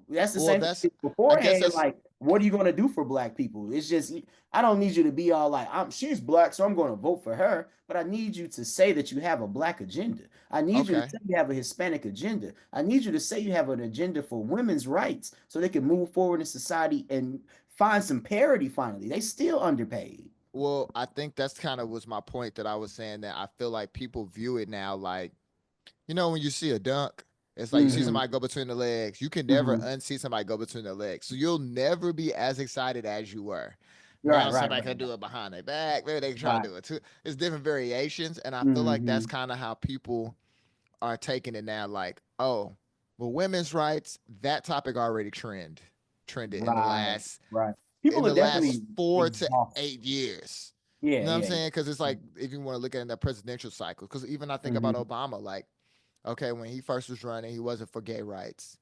That's the well, same that's, thing I guess beforehand. that's Like, what are you going to do for black people? It's just, I don't need you to be all like, she's black, so I'm going to vote for her. But I need you to say that you have a black agenda. I need you to okay. say you have a Hispanic agenda. I need you to say you have an agenda for women's rights so they can move forward in society and find some parity finally. They still underpaid. Well, I think that's kind of was my point that I was saying that I feel like people view it now like, when you see a dunk, it's like you see Mm-hmm. somebody go between the legs. You can never Mm-hmm. unsee somebody go between the legs. So you'll never be as excited as you were. Right, Now right, somebody can right, do it behind their back. Maybe they can try to right. do it too. It's different variations. And I feel like that's Mm-hmm. kind of how people are taking it now. Like, oh, well, women's rights, that topic already trended in the Right, last right. in People are the last definitely 4 to 8 exhausted. years. You Yeah, know what I'm yeah, saying? Because it's yeah. like if you want to look at it in the presidential cycle, because even I think about Mm-hmm. Obama, like Okay, when he first was running, he wasn't for gay rights.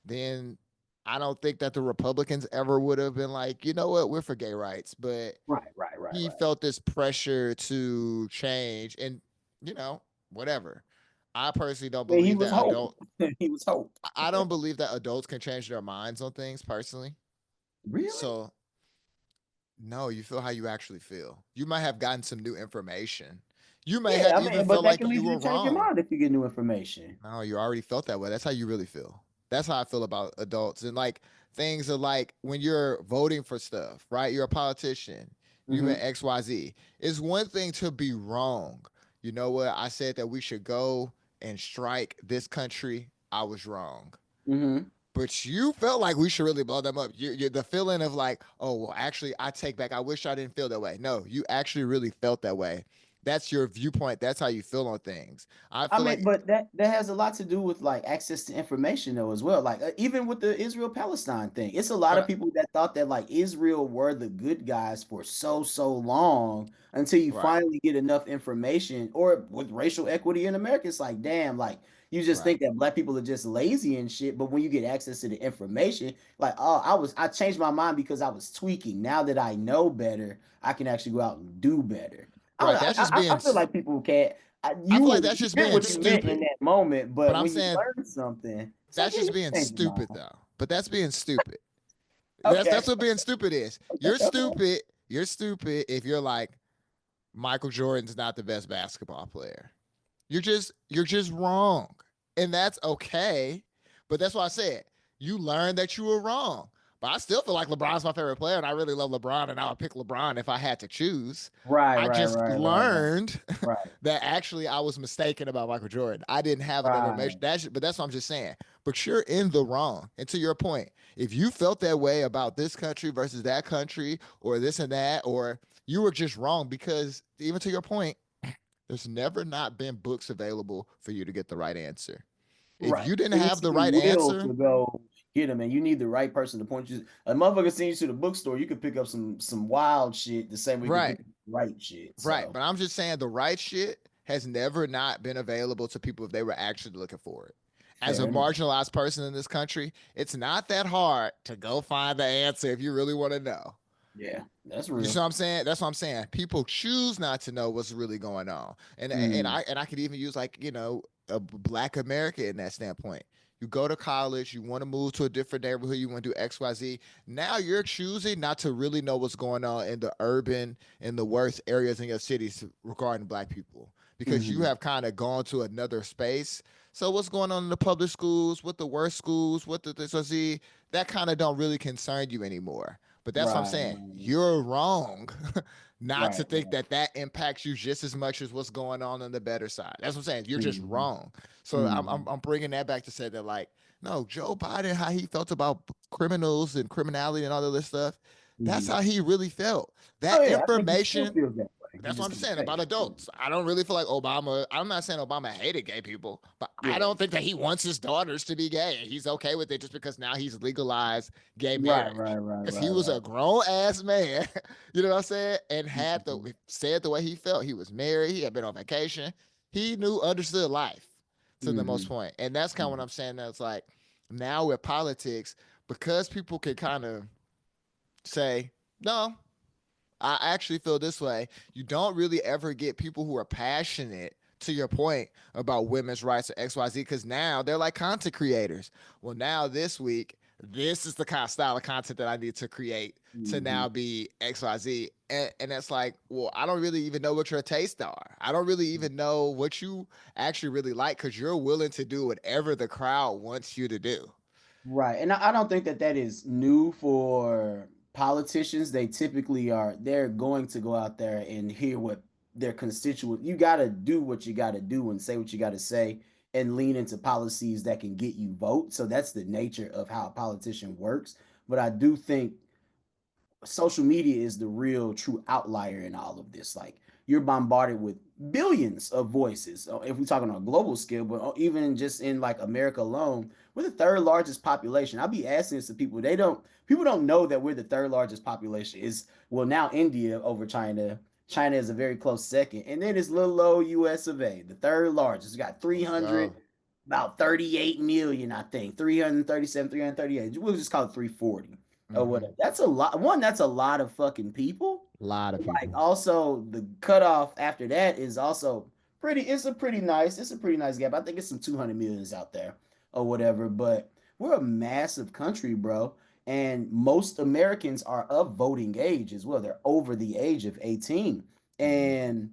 Then I don't think that the Republicans ever would have been like, you know what, we're for gay rights. But Right, right, right, he right. felt this pressure to change and, you know, whatever. I personally don't I mean, he believe was that hope. adult He was hope. I don't believe that adults can change their minds on things personally. Really? So no, you feel how you actually feel. You might have gotten some new information. You may Yeah, have I even mean, but felt that like can lead you you were to change your wrong. mind if you get new information. No, you already felt that way. That's how you really feel. That's how I feel about adults. And like things are like when you're voting for stuff, right? You're a politician. You meant Mm-hmm. XYZ. It's one thing to be wrong. You know what? I said that we should go and strike this country. I was wrong. Mm-hmm. But you felt like we should really blow them up. You're the feeling of like, oh, well, actually, I take back. I wish I didn't feel that way. No, you actually really felt that way. That's your viewpoint. That's how you feel on things. I I feel mean, like, but that has a lot to do with like access to information though as well. Like even with the Israel Palestine thing, it's a lot of but people that thought that like Israel were the good guys for so long until you right, finally get enough information. Or with racial equity in America, it's like damn, like you just right. think that black people are just lazy and shit. But when you get access to the information, like oh, I changed my mind because I was tweaking. Now that I know better, I can actually go out and do better. I don't Right. know. That's just being. I feel like people can't. I feel like You that's just meant being what you meant stupid. in that moment, But but I'm when you saying learn something, it's like, that's yeah, you just being change your stupid mind. though. But that's being stupid. That's Okay. what being stupid is. Okay. You're Okay. stupid. You're stupid if you're like Michael Jordan's not the best basketball player. You're just wrong. And that's okay. But that's why I said you learned that you were wrong. But I still feel like LeBron's my favorite player, and I really love LeBron, and I would pick LeBron if I had to choose. Right, I right, just right, right, right, learned right, that actually I was mistaken about Michael Jordan. I didn't have enough information. right. But that's what I'm just saying. But you're in the wrong. And to your point, if you felt that way about this country versus that country, or this and that, or you were just wrong because even to your point, there's never not been books available for you to get the right answer. If Right. you didn't It have needs to the be right will answer, to go get them, and you need the right person to point you. A motherfucker send you to the bookstore, you could pick up some wild shit the same way you could right, pick up the right shit. right. So But I'm just saying the right shit has never not been available to people if they were actually looking for it. As a fair enough. marginalized person in this country, it's not that hard to go find the answer if you really want to know. Yeah, that's You see real. what I'm saying? That's what I'm saying. People choose not to know what's really going on, and Mm, I could even use like a Black America in that standpoint. You go to college, you want to move to a different neighborhood, you want to do X, Y, Z. Now you're choosing not to really know what's going on in the urban and the worst areas in your cities regarding Black people because you mhm. have kind of gone to another space. So what's going on in the public schools, what the worst schools, what the so see that kind of don't really concern you anymore. But that's what I'm Right, saying. right, You're wrong not to right, think that that impacts you just as much as what's going on the better side. That's what I'm saying. You're just mhm, wrong. So mhm, I'm bringing that back to say that like no, Joe Biden, how he felt about criminals and criminality and all of this stuff. That's mhm. how he really felt. Oh That yeah, I think he still information feels that way. He that's what just I'm can't saying say about it. adults. I don't really feel like Obama. I'm not saying Obama hated gay people, but I Yeah. don't think that he wants his daughters to be gay. He's okay with it just because now he's legalized gay Right, marriage. right, right, Because he right, was a right. grown ass man, you know what I'm saying, and had the Mhm, said the way he felt. He was married. He had been on vacation. He knew, understood life to the most mhm, point, and that's kind of what mhm. I'm saying. That's like now with politics, because people can kind of say no, I actually feel this way. You don't really ever get people who are passionate to your point about women's rights or XYZ because now they're like content creators. Well, now this week, this is the kind of style of content that I need to create to Mhm. now be XYZ. And it's like, well, I don't really even know what your tastes are. I don't really even know what you actually really like because you're willing to do whatever the crowd wants you to do. Right. And I don't think that that is new for politicians. They typically are, they're going to go out there and hear what their constituent, you got to do what you got to do and say what you got to say and lean into policies that can get you vote. So that's the nature of how a politician works. But I do think social media is the real true outlier in all of this. Like you're bombarded with billions of voices. If we're talking on a global scale, but even just in like America alone, we're the third largest population. I'll be asking this to people. People don't know that we're the third largest population. Is well now India over China. China is a very close second. And then it's little old US of A, the third largest. We got Let's 300 go. about 38 million, I think. 337, 338. We'll just call it 340 or Mm-hmm. whatever. That's a lot. One, that's a lot of fucking people. A lot of Like people. also the cutoff after that is also pretty, it's a pretty nice gap. I think it's some 200 millions out there or whatever. But we're a massive country, bro. And most Americans are of voting age as well. They're over the age of 18. Mm-hmm. And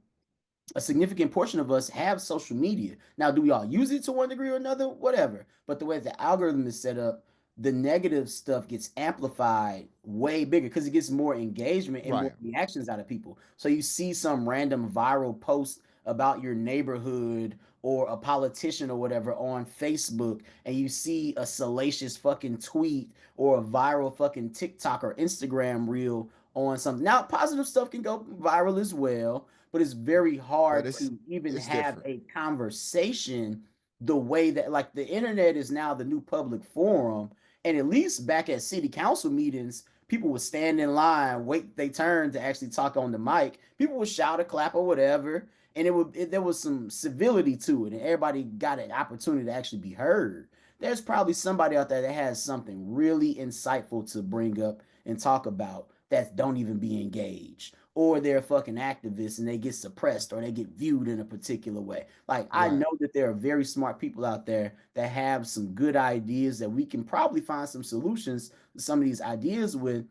a significant portion of us have social media. Now, do we all use it to one degree or another? Whatever. But the way the algorithm is set up, the negative stuff gets amplified way bigger because it gets more engagement and more Right. reactions out of people. So you see some random viral post about your neighborhood or a politician or whatever on Facebook, and you see a salacious fucking tweet or a viral fucking TikTok or Instagram reel on something. Now, positive stuff can go viral as well, but it's very But hard to even it's have different. a conversation the way that, like, the internet is now the new public forum. And at least back at city council meetings, people would stand in line, wait their turn to actually talk on the mic. People would shout or clap or whatever, and there was some civility to it, and everybody got an opportunity to actually be heard. There's probably somebody out there that has something really insightful to bring up and talk about that don't even be engaged, or they're fucking activists and they get suppressed or they get viewed in a particular way. Like, I Right. know that there are very smart people out there that have some good ideas that we can probably find some solutions to some of these ideas with.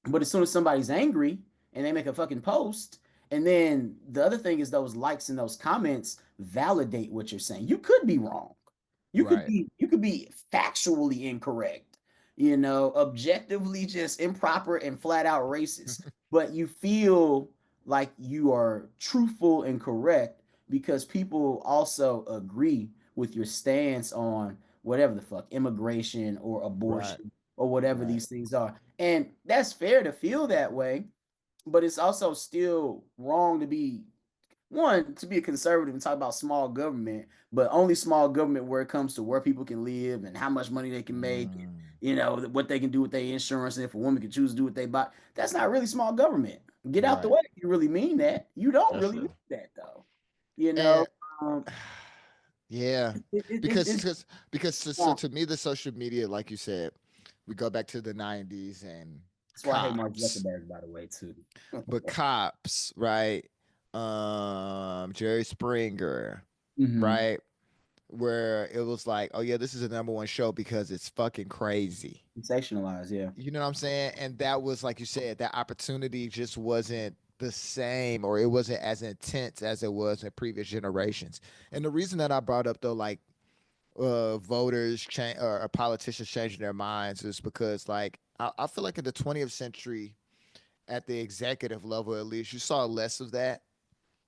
But as soon as somebody's angry and they make a fucking post, and then the other thing is those likes and those comments validate what you're saying. You could be wrong. Right. You could be factually incorrect, objectively just improper and flat out racist. But you feel like you are truthful and correct because people also agree with your stance on whatever the fuck, immigration or Right. abortion or whatever Right. these things are. And that's fair to feel that way, but it's also still wrong to be one, to be a conservative and talk about small government, but only small government where it comes to where people can live and how much money they can make, and Mm, what they can do with their insurance, and if a woman can choose to do what they buy. That's not really small government. Get out the right. way if you really mean that. You don't That's really mean true. that though. You know, And um, yeah, because it's because because so to me the social media, like you said, we go back to the 90s and that's why I hate Mark cops. Zuckerberg, by the way, too. But cops, right? Jerry Springer, Hmm. right? Where it was like, oh yeah, this is a number one show because it's fucking crazy. Sensationalized, yeah. You know what I'm saying? And that was like you said, that opportunity just wasn't the same, or it wasn't as intense as it was in previous generations. And the reason that I brought up though, like voters change or politicians changing their minds, is because like I feel like in the 20th century, at the executive level at least, you saw less of that.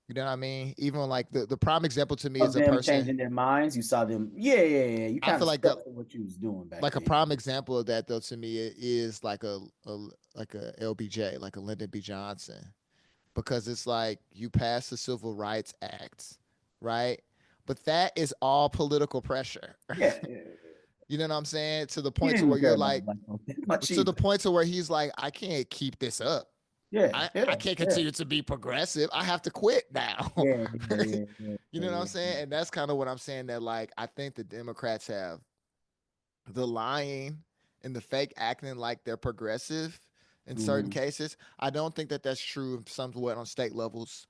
You know what I mean? Even like the prime example to me Of is a them person. changing their minds, you saw them. Yeah, yeah, yeah. You I kind feel of like stuck to what you was doing back a then. prime example of that though to me is like a LBJ, like a Lyndon B. Johnson, because it's like you pass the Civil Rights Act, right? But that is all political pressure. Yeah, yeah. You know what I'm saying? To the He point to didn't where care you're about the like, black folks that much to the either. point to where he's like, I can't keep this up. Yeah, I yeah, can't yeah, continue to be progressive. I have to quit now. yeah, yeah, yeah, yeah, You know what I'm yeah, saying? And that's kind of what I'm saying, that like I think the Democrats have the lying and the fake acting like they're progressive in certain Mhm. cases. I don't think that that's true somewhat on state levels.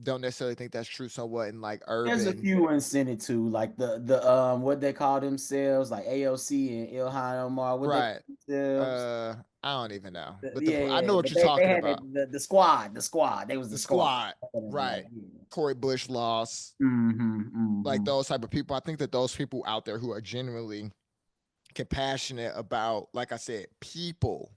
Don't necessarily think that's true somewhat in like There's a urban. few in Senate too, like the what they call themselves, like AOC and Ilhan Omar. What they Right. call themselves? I don't even know. But Yeah, I yeah. know what But you're they talking had about. the squad, the squad. They was The the squad. squad. Like, Right. yeah. Corey Bush lost. Mm-hmm, Like mm-hmm. those type of people. I think that those people out there who are genuinely compassionate about, like I said, people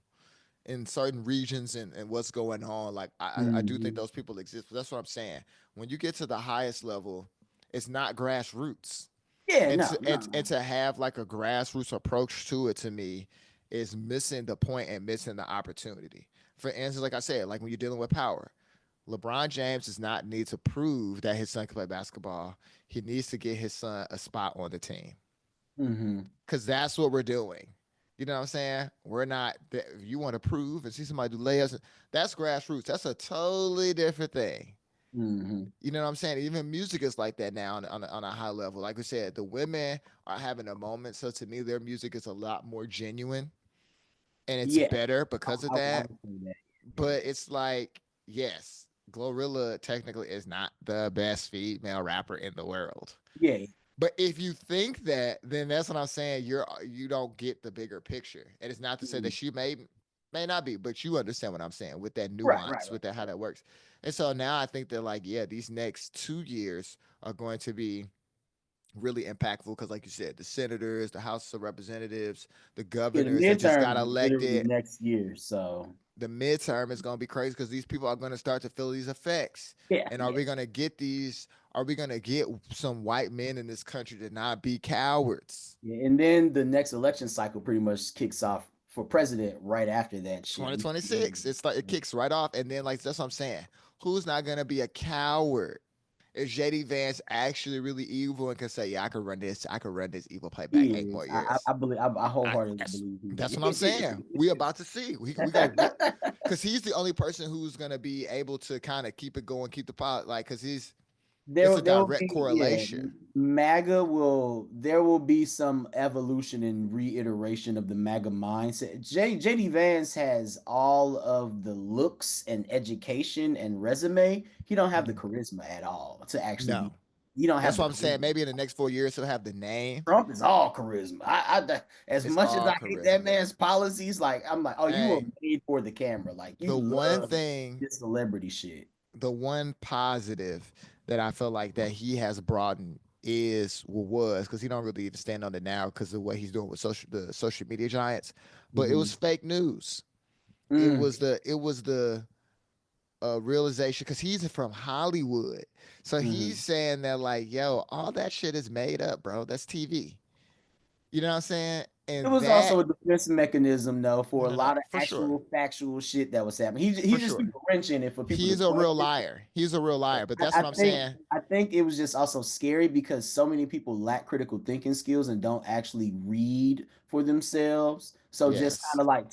in certain regions and what's going on. Like I do think Mm-hmm. those people exist. But that's what I'm saying. When you get to the highest level, it's not grassroots. Yeah, And no, no, no. to have like a grassroots approach to it, to me, is missing the point and missing the opportunity. For instance, like I said, like when you're dealing with power, LeBron James does not need to prove that his son can play basketball. He needs to get his son a spot on the team, Mm-hmm. because that's what we're doing. You know what I'm saying? We're not. If you want to prove and see somebody do layups, that's grassroots. That's a totally different thing. Mm-hmm. You know what I'm saying? Even music is like that now on a high level. Like we said, the women are having a moment. So to me, their music is a lot more genuine and it's Yeah, better because of I that. would say that. Yeah, But it's like, yes, Glorilla technically is not the best female rapper in the world. yeah, yeah. But if you think that, then that's what I'm saying. You don't get the bigger picture. And it's not to say Mhm. that she may not be, but you understand what I'm saying with that Right, right, nuance, right. with that how that works. And so now I think that like, yeah, these next 2 years are going to be really impactful because, like you said, the senators, the House of Representatives, the Yeah, the governors that just got midterms is literally elected, next year, so the midterm is going to be crazy because these people are going to start to feel these effects. yeah, And are yeah, we going to get these? Are we going to get some white men in this country to not be cowards? yeah. And then the next election cycle pretty much kicks off for president right after that shit. 2026. It's like it kicks right off, and then like that's what I'm saying. Who's not going to be a coward? Is JD Vance actually really evil and can say, "Yeah, I could run this. I could run this evil play back He 8 more is. years." I believe. I I, wholeheartedly that's believe that's what I'm he saying. We about to see. We got to because he's the only person who's gonna be able to kind of keep it going, keep the pot like because he's it's a there will direct be, yeah, correlation. MAGA will, there will be some evolution and reiteration of the MAGA mindset. JD Vance has all of the looks and education and resume. He don't have the Mhm. charisma at all to actually be. No, You don't have that's the what I'm saying. charisma. Maybe in the next 4 years he'll have the name. Trump is all charisma. As It's much as all I hate that charisma. man's policies, like I'm like, oh, you were Hey, made for the camera. Like you the one love thing, this celebrity shit. the one positive that I feel like that he has broadened is what was because he don't really even stand on it now because of what he's doing with the social media giants. But it was Hmm. fake news. Mm. It was the realization because he's from Hollywood. So he's Hmm. saying that like, yo, all that shit is made up, bro. That's TV. You know what I'm saying? It And was that also a defense mechanism, though, for a no, no, lot of for sure. actual factual shit that was happening. He For just sure. people wrenching it for people to He's a real question. liar. He's a real liar. But that's I what I'm think saying. it was just also scary because so many people lack critical thinking skills and don't actually read for themselves. So just kind Yes. of like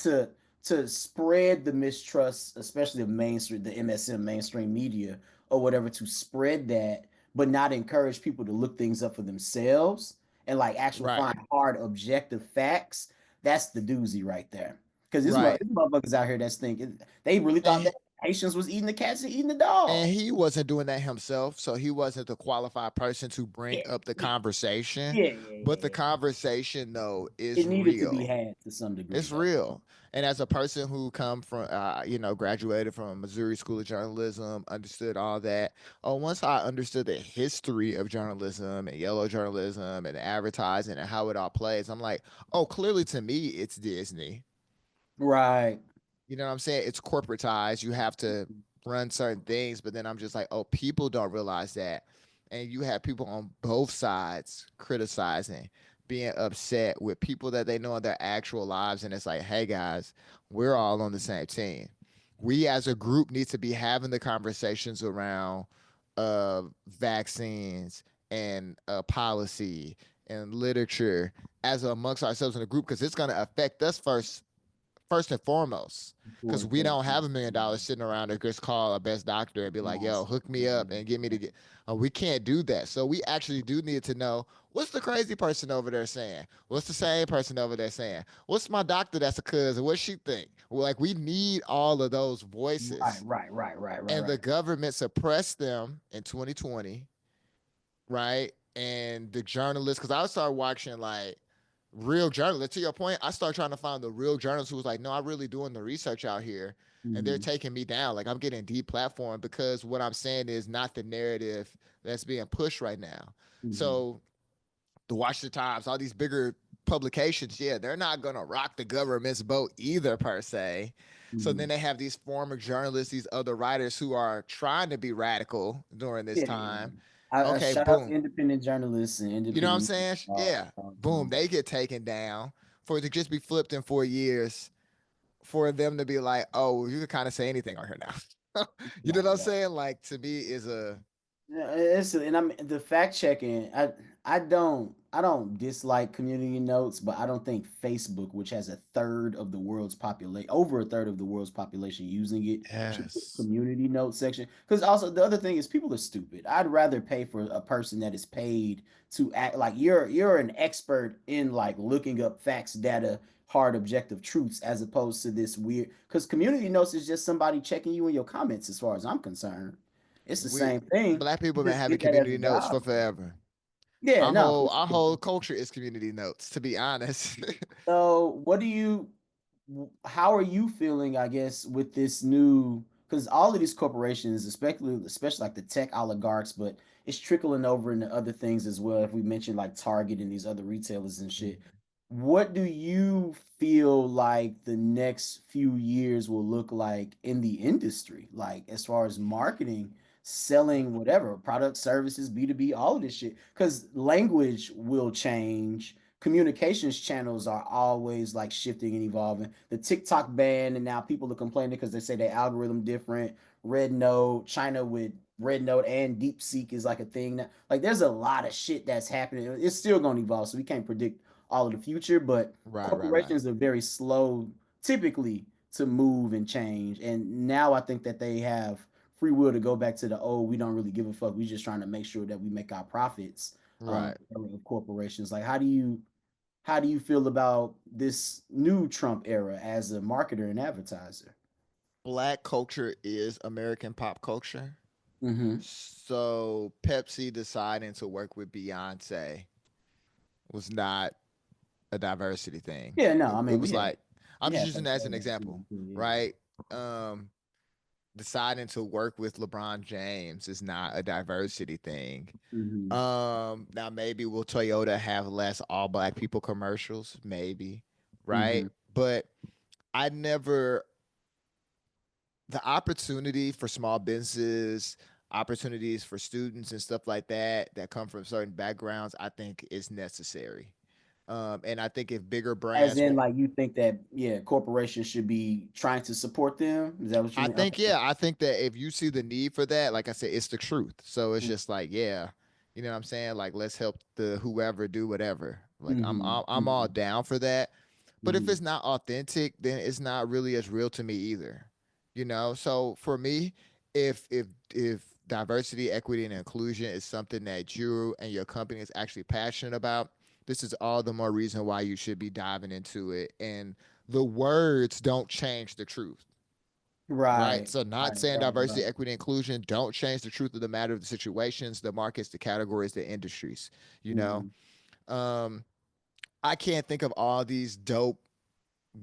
to spread the mistrust, especially of mainstream, the MSM mainstream media or whatever, to spread that, but not encourage people to look things up for themselves and like actual Right. find hard objective facts. That's the doozy right there. Because Right. this motherfuckers out here that's thinking they really thought And that Haitians was eating the cats and eating the dog. and he wasn't doing that himself, so he wasn't the qualified person to bring Yeah, up the yeah, conversation. yeah, yeah, But the yeah. conversation though It is needed to be real. had to some degree, It's though. real. And as a person who come from, graduated from Missouri School of Journalism, understood all that. Oh, once I understood the history of journalism and yellow journalism and advertising and how it all plays, I'm like, oh, clearly to me, it's Disney. Right. You know what I'm saying? It's corporatized. You have to run certain things, but then I'm just like, oh, people don't realize that. And you have people on both sides criticizing, being upset with people that they know in their actual lives. And it's like, hey guys, we're all on the same team. We as a group need to be having the conversations around vaccines and policy and literature as amongst ourselves in a group because it's going to affect us first and foremost, Before because it we takes don't have $1 million sitting around to just call a best doctor and be like, "Yo, nonsense. hook me up and get me to get." We can't do that. So we actually do need to know what's the crazy person over there saying. What's the same person over there saying? What's my doctor that's a cousin? What she think? Well, like we need all of those Right, voices, right, right, right, right, and the right. government suppressed them in 2020, right? And the journalists, because I started watching like real journalists. To your point, I started trying to find the real journalists who was like, no, I'm really doing the research out here. And they're Mm-hmm. taking me down. Like I'm getting deplatformed because what I'm saying is not the narrative that's being pushed right now. Mm-hmm. So the Washington Times, all these bigger publications, yeah, they're not gonna rock the government's boat either per se. So Mm-hmm. then they have these former journalists, these other writers who are trying to be radical during this Yeah, yeah, time. yeah. I Okay, shout out to boom. independent journalists and You know what I'm independent saying? Yeah. all the Boom. time. They get taken down for it to just be flipped in 4 years for them to be like, oh, well, you can kind of say anything on here now. You know Right, what I'm right. saying? Like to me is a Yeah, it's and I'm the fact checking. I don't dislike community notes, but I don't think Facebook, which has a third of the world's population, over a third of the world's population using it, should put Yes. community note section. Because also the other thing is people are stupid. I'd rather pay for a person that is paid to act like you're an expert in like looking up facts, data, hard objective truths, as opposed to this weird. Because community notes is just somebody checking you in your comments, as far as I'm concerned. It's the We same thing. black people You been just having get that as a community notes job. for forever. Yeah, no, for Our sure. whole culture is community notes, to be honest. So, how are you feeling, I guess, with this new, because all of these corporations, especially like the tech oligarchs, but it's trickling over into other things as well. If we mention like Target and these other retailers and shit, what do you feel like the next few years will look like in the industry? Like as far as marketing, selling whatever, product, services, B2B, all of this shit. Because language will change, communications channels are always like shifting and evolving. The TikTok ban, and now people are complaining because they say their algorithm different. Red Note, China with Red Note and DeepSeek is like a thing now. Like there's a lot of shit that's happening. It's still going to evolve, so we can't predict all of the future. But Right, right, right. corporations are very slow, typically, to move and change. And now I think that they have free will to go back to the we don't really give a fuck. We just trying to make sure that we make our profits. Right. Of corporations. Like how do you feel about this new Trump era as a marketer and advertiser? Black culture is American pop culture. Mm-hmm. So Pepsi deciding to work with Beyonce was not a diversity thing. Yeah, no, It, I it mean was like I'm we just had using folks that as like an that example, too. Yeah. right? Um, Deciding to work with LeBron James is not a diversity thing. Mm-hmm. Now maybe will Toyota have less all black people commercials? Maybe, right? Mm-hmm. But I never the opportunity for small businesses, opportunities for students and stuff like that come from certain backgrounds, I think is necessary. And I think if bigger As brands in, want like you think that corporations should be trying to support them. Is that what you I mean? think Okay. yeah, I think that if you see the need for that, like I said, it's the truth. So it's just like, yeah, you know what I'm saying? Like let's help the whoever do whatever. Like Mm-hmm. I'm all Mm-hmm. down for that. But if Mm-hmm. it's not authentic, then it's not really as real to me either. You know? So for me, if diversity, equity, and inclusion is something that you and your company is actually passionate about, this is all the more reason why you should be diving into it. And the words don't change the truth, right? Right. So, not Right. saying Right. diversity, Right. equity, inclusion don't change the truth of the matter of the situations, the markets, the categories, the industries. You know, Mm-hmm. um, I can't think of all these dope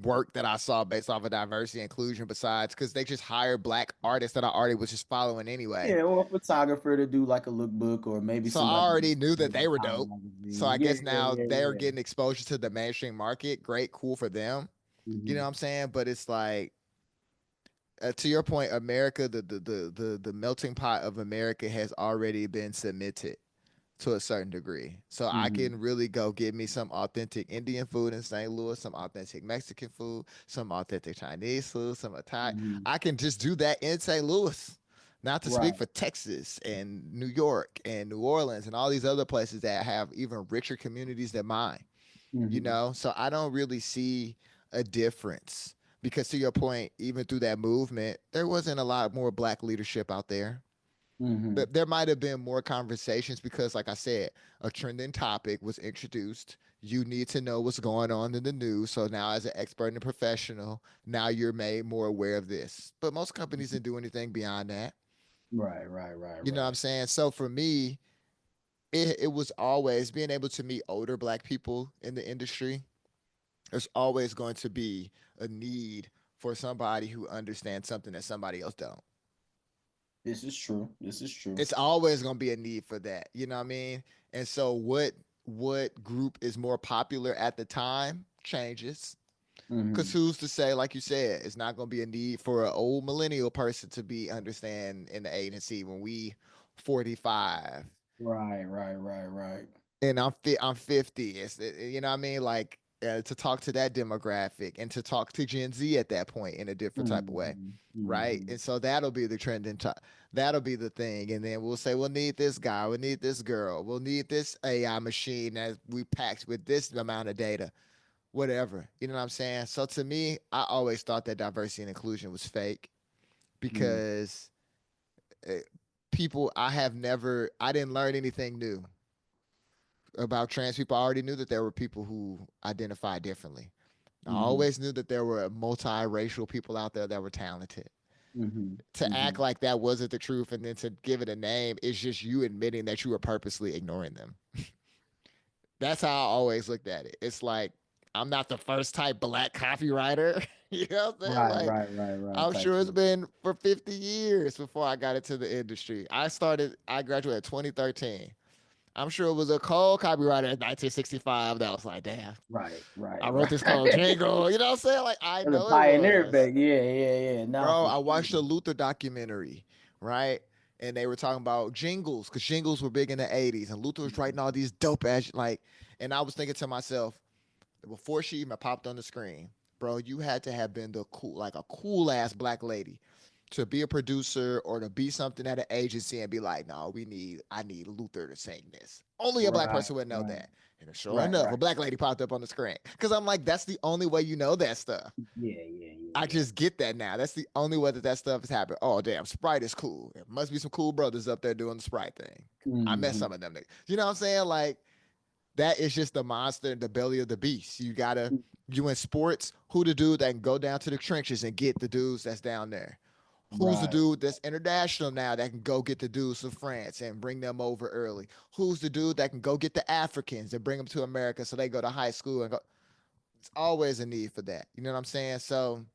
work that I saw based off of diversity and inclusion besides because they just hired black artists that I already was just following anyway. Yeah, or a photographer to do like a lookbook, or maybe So I somebody already knew that with they a were Time dope. So magazine. I Yeah. guess Yeah. now Yeah. they're Yeah. getting exposure to the mainstream market. Great, cool for them. You know Mm-hmm. what I'm saying? But it's like to your point, America, the melting pot of America has already been cemented to a certain degree. So I Mm-hmm. can really go get me some authentic Indian food in St. Louis, some authentic Mexican food, some authentic Chinese food, some Italian. Mm-hmm. I can just do that in St. Louis. Not to speak Right. for Texas and New York and New Orleans and all these other places that have even richer communities than mine, you Mm-hmm. know? So I don't really see a difference because to your point, even through that movement, there wasn't a lot more black leadership out there. Mm-hmm. But there might have been more conversations because, like I said, a trending topic was introduced. You need to know what's going on in the news. So now, as an expert and a professional, now you're made more aware of this. But most companies didn't do anything beyond that. Right. Right. Right. You know what I'm Right. saying? So for me, it was always being able to meet older black people in the industry. There's always going to be a need for somebody who understands something that somebody else don't. This is true. This is true. It's always going to be a need for that. You know what I mean? And so what group is more popular at the time changes. Cause Mm-hmm. who's to say, like you said, it's not going to be a need for an old millennial person to be understand in the agency when we 45 Right. Right. Right. Right. and I'm 50. You know what I mean? Like to talk to that demographic and to talk to Gen Z at that point in a different type of way. Mhm, Right. mhm. And so that'll be the trend and that'll be the thing. And then we'll say, we'll need this guy, we'll need this girl, we'll need this AI machine that we packed with this amount of data, whatever. You know what I'm saying? So to me, I always thought that diversity and inclusion was fake Mm, because uh, I didn't learn anything new about trans people. I already knew that there were people who identify differently. I mhm, always knew that there were multiracial people out there that were talented. mhm, To act mhm. like that wasn't the truth and then to give it a name is just you admitting that you were purposely ignoring them. That's how I always looked at it. It's like, I'm not the first type black copywriter. You know what I'm saying? Right, Like, right, right, right. I'm Type sure it's shit. been for 50 years before I got into the industry. I graduated in 2013. I'm sure it was a cold copywriter in 1965 that was like, damn, Right, right, I wrote right. this called Jingle. You know what I'm saying? Like, I The know it pioneer was. back. Yeah, yeah, yeah. Now Bro, for I sure. watched a Luther documentary, right? And they were talking about jingles because jingles were big in the 80s. And Luther was writing all these dope ass, like, and I was thinking to myself, before she even popped on the screen, bro, you had to have been the cool, like a cool ass black lady to be a producer or to be something at an agency and be like, no, I need Luther to sing this. Only a black Right, person would know right, that. And sure right, enough, a right. black lady popped up on the screen. Cause I'm like, that's the only way you know that stuff. Yeah, yeah, yeah, I yeah. just get that now. That's the only way that that stuff has happened. Oh, damn, Sprite is cool. There must be some cool brothers up there doing the Sprite thing. I met Mhm. some of them niggas. You know what I'm saying? Like, that is just the monster in the belly of the beast. You in sports, who the dude that can go down to the trenches and get the dudes that's down there? Who's the Right, dude that's international now that can go get the dudes from France and bring them over early? Who's the dude that can go get the Africans and bring them to America so they go to high school and go? It's always a need for that. You know what I'm saying? So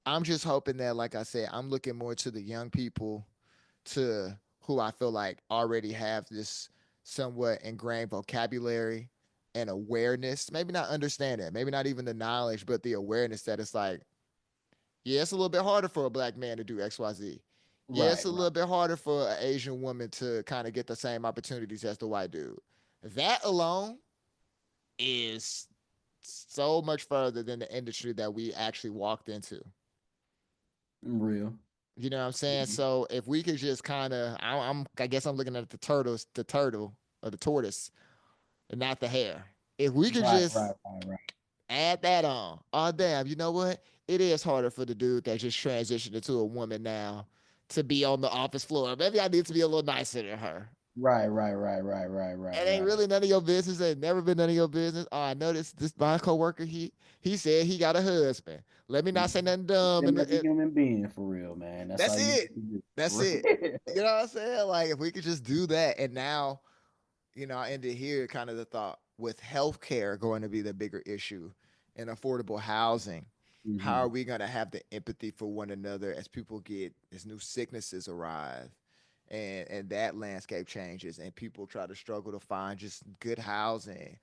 I'm just hoping that, like I said, I'm looking more to the young people, to who I feel like already have this somewhat ingrained vocabulary and awareness. Maybe not understanding, maybe not even the knowledge, but the awareness that it's like, yeah, it's a little bit harder for a black man to do XYZ. Yeah, it's right, a right. little bit harder for an Asian woman to kind of get the same opportunities as the white dude. That alone is so much further than the industry that we actually walked into. Real. You know what I'm saying? Mhm. So if we could just kind of, I guess I'm looking at the turtle or the tortoise, and not the hare. If we could Right, right, just right, right. add that on, oh damn, you know what? It is harder for the dude that just transitioned into a woman now to be on the office floor. Maybe I need to be a little nicer than her. Right, right, right, right, right, right, It ain't right. really none of your business. It ain't never been none of your business. Oh, I noticed this my coworker. He said he got a husband. Let me not say nothing Treat dumb them and, as a human being for real, man. That's that's all you it. need to do. That's For it. real. You know what I'm saying? Like if we could just do that, and now, I ended here kind of the thought with healthcare going to be the bigger issue and affordable housing. How are Hmm. we going to have the empathy for one another as new sicknesses arrive, and that landscape changes and people try to struggle to find just good housing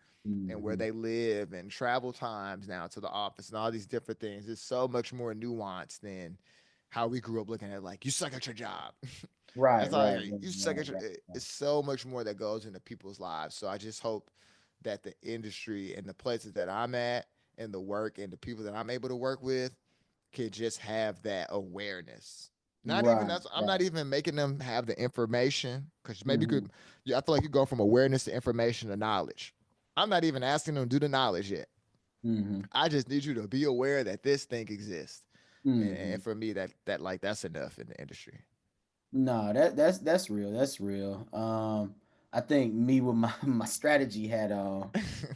and where Hmm. they live and travel times now to the office and all these different things. It's so much more nuanced than how we grew up looking at, like, you suck at your job. Right, That's all right, you right, suck right, at your. right, right. It's so much more that goes into people's lives. So I just hope that the industry and the places that I'm at and the work and the people that I'm able to work with can just have that awareness. Not even Right, that's. I'm not right. even making them have the information because maybe you Hmm. could. Yeah, I feel like you go from awareness to information to knowledge. I'm not even asking them to do the knowledge yet. Hmm. I just need you to be aware that this thing exists, and Hmm. for me, that like that's enough in the industry. No, that's real. That's real. I think me with my my strategy hat on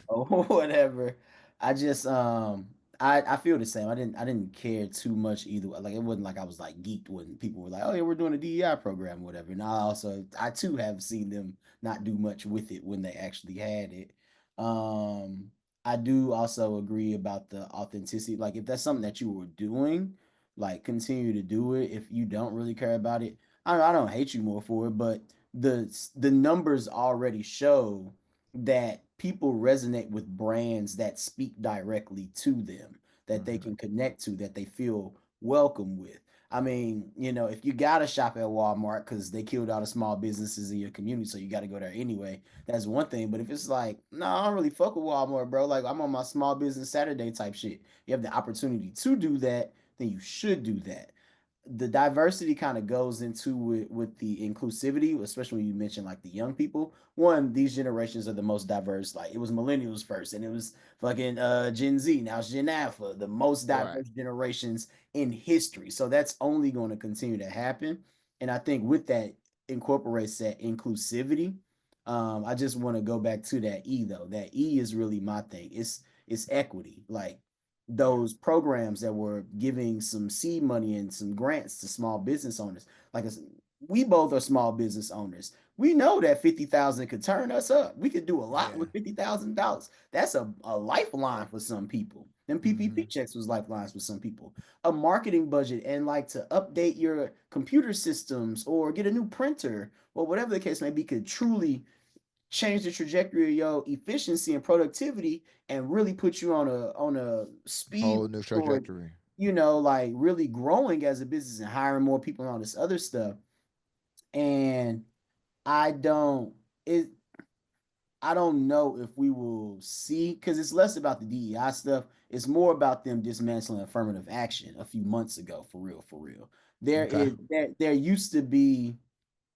or whatever. I just I feel the same. I didn't care too much either. Like it wasn't like I was like geeked when people were like, "Oh yeah, we're doing a DEI program, or whatever." And I too have seen them not do much with it when they actually had it. Um, I do also agree about the authenticity. Like if that's something that you were doing, like continue to do it. If you don't really care about it, I don't hate you more for it, but the numbers already show that people resonate with brands that speak directly to them, that they Mm-hmm. can connect to, that they feel welcome with. I mean, if you gotta shop at Walmart because they killed all the small businesses in your community, so you gotta go there anyway. That's one thing. But if it's like, no, I don't really fuck with Walmart, bro. Like I'm on my small business Saturday type shit. You have the opportunity to do that, then you should do that. The diversity kind of goes into it with the inclusivity, especially when you mention like the young people. One, these generations are the most diverse. Like it was millennials first, and it was fucking Gen Z. Now it's Gen Alpha, the most Right. diverse generations in history. So that's only going to continue to happen. And I think with that incorporates that inclusivity. I just want to go back to that E though. That E is really my thing. It's equity. Like those programs that were giving some seed money and some grants to small business owners. Like we both are small business owners. We know that 50,000 could turn us up. We could do a lot Yeah. with $50,000. That's a lifeline for some people. Them Mm-hmm. PPP checks was lifelines for some people. A marketing budget and like to update your computer systems or get a new printer or whatever the case may be could truly change the trajectory of your efficiency and productivity and really put you on a speed Whole new toward, trajectory. like really growing as a business and hiring more people and all this other stuff. And I don't it I don't know if we will see because it's less about the DEI stuff. It's more about them dismantling affirmative action a few months ago, for real, for real. There Okay. is there used to be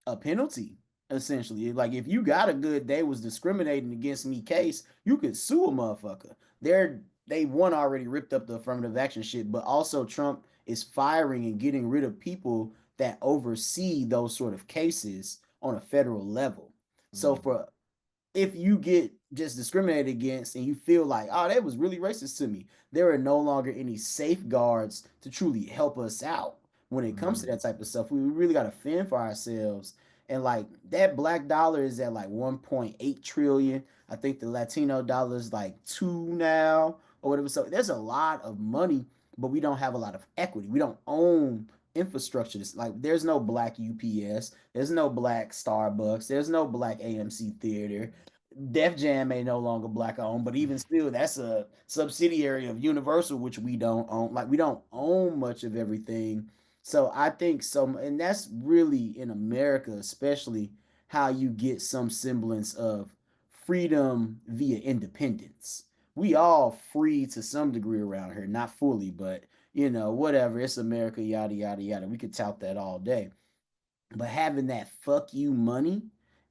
a penalty essentially. Like if you got a good they was discriminating against me case, you could sue a motherfucker. They one already ripped up the affirmative action shit, but also Trump is firing and getting rid of people that oversee those sort of cases on a federal level. So Mm. for if you get just discriminated against and you feel like, oh, that was really racist to me, there are no longer any safeguards to truly help us out when it comes to Mm. that type of stuff. We really got to fend for ourselves. And like that black dollar is at like 1.8 trillion. I think the Latino dollar is like 2 now or whatever. So there's a lot of money, but we don't have a lot of equity. We don't own infrastructure. Like there's no black UPS, there's no black Starbucks, there's no black AMC theater. Def Jam ain't no longer black owned, but even still, that's a subsidiary of Universal, which we don't own. Like we don't own much of everything. So I think so, and that's really in America, especially how you get some semblance of freedom via independence. We all free to some degree around here, not fully, but whatever. It's America, yada yada yada. We could tout that all day. But having that fuck you money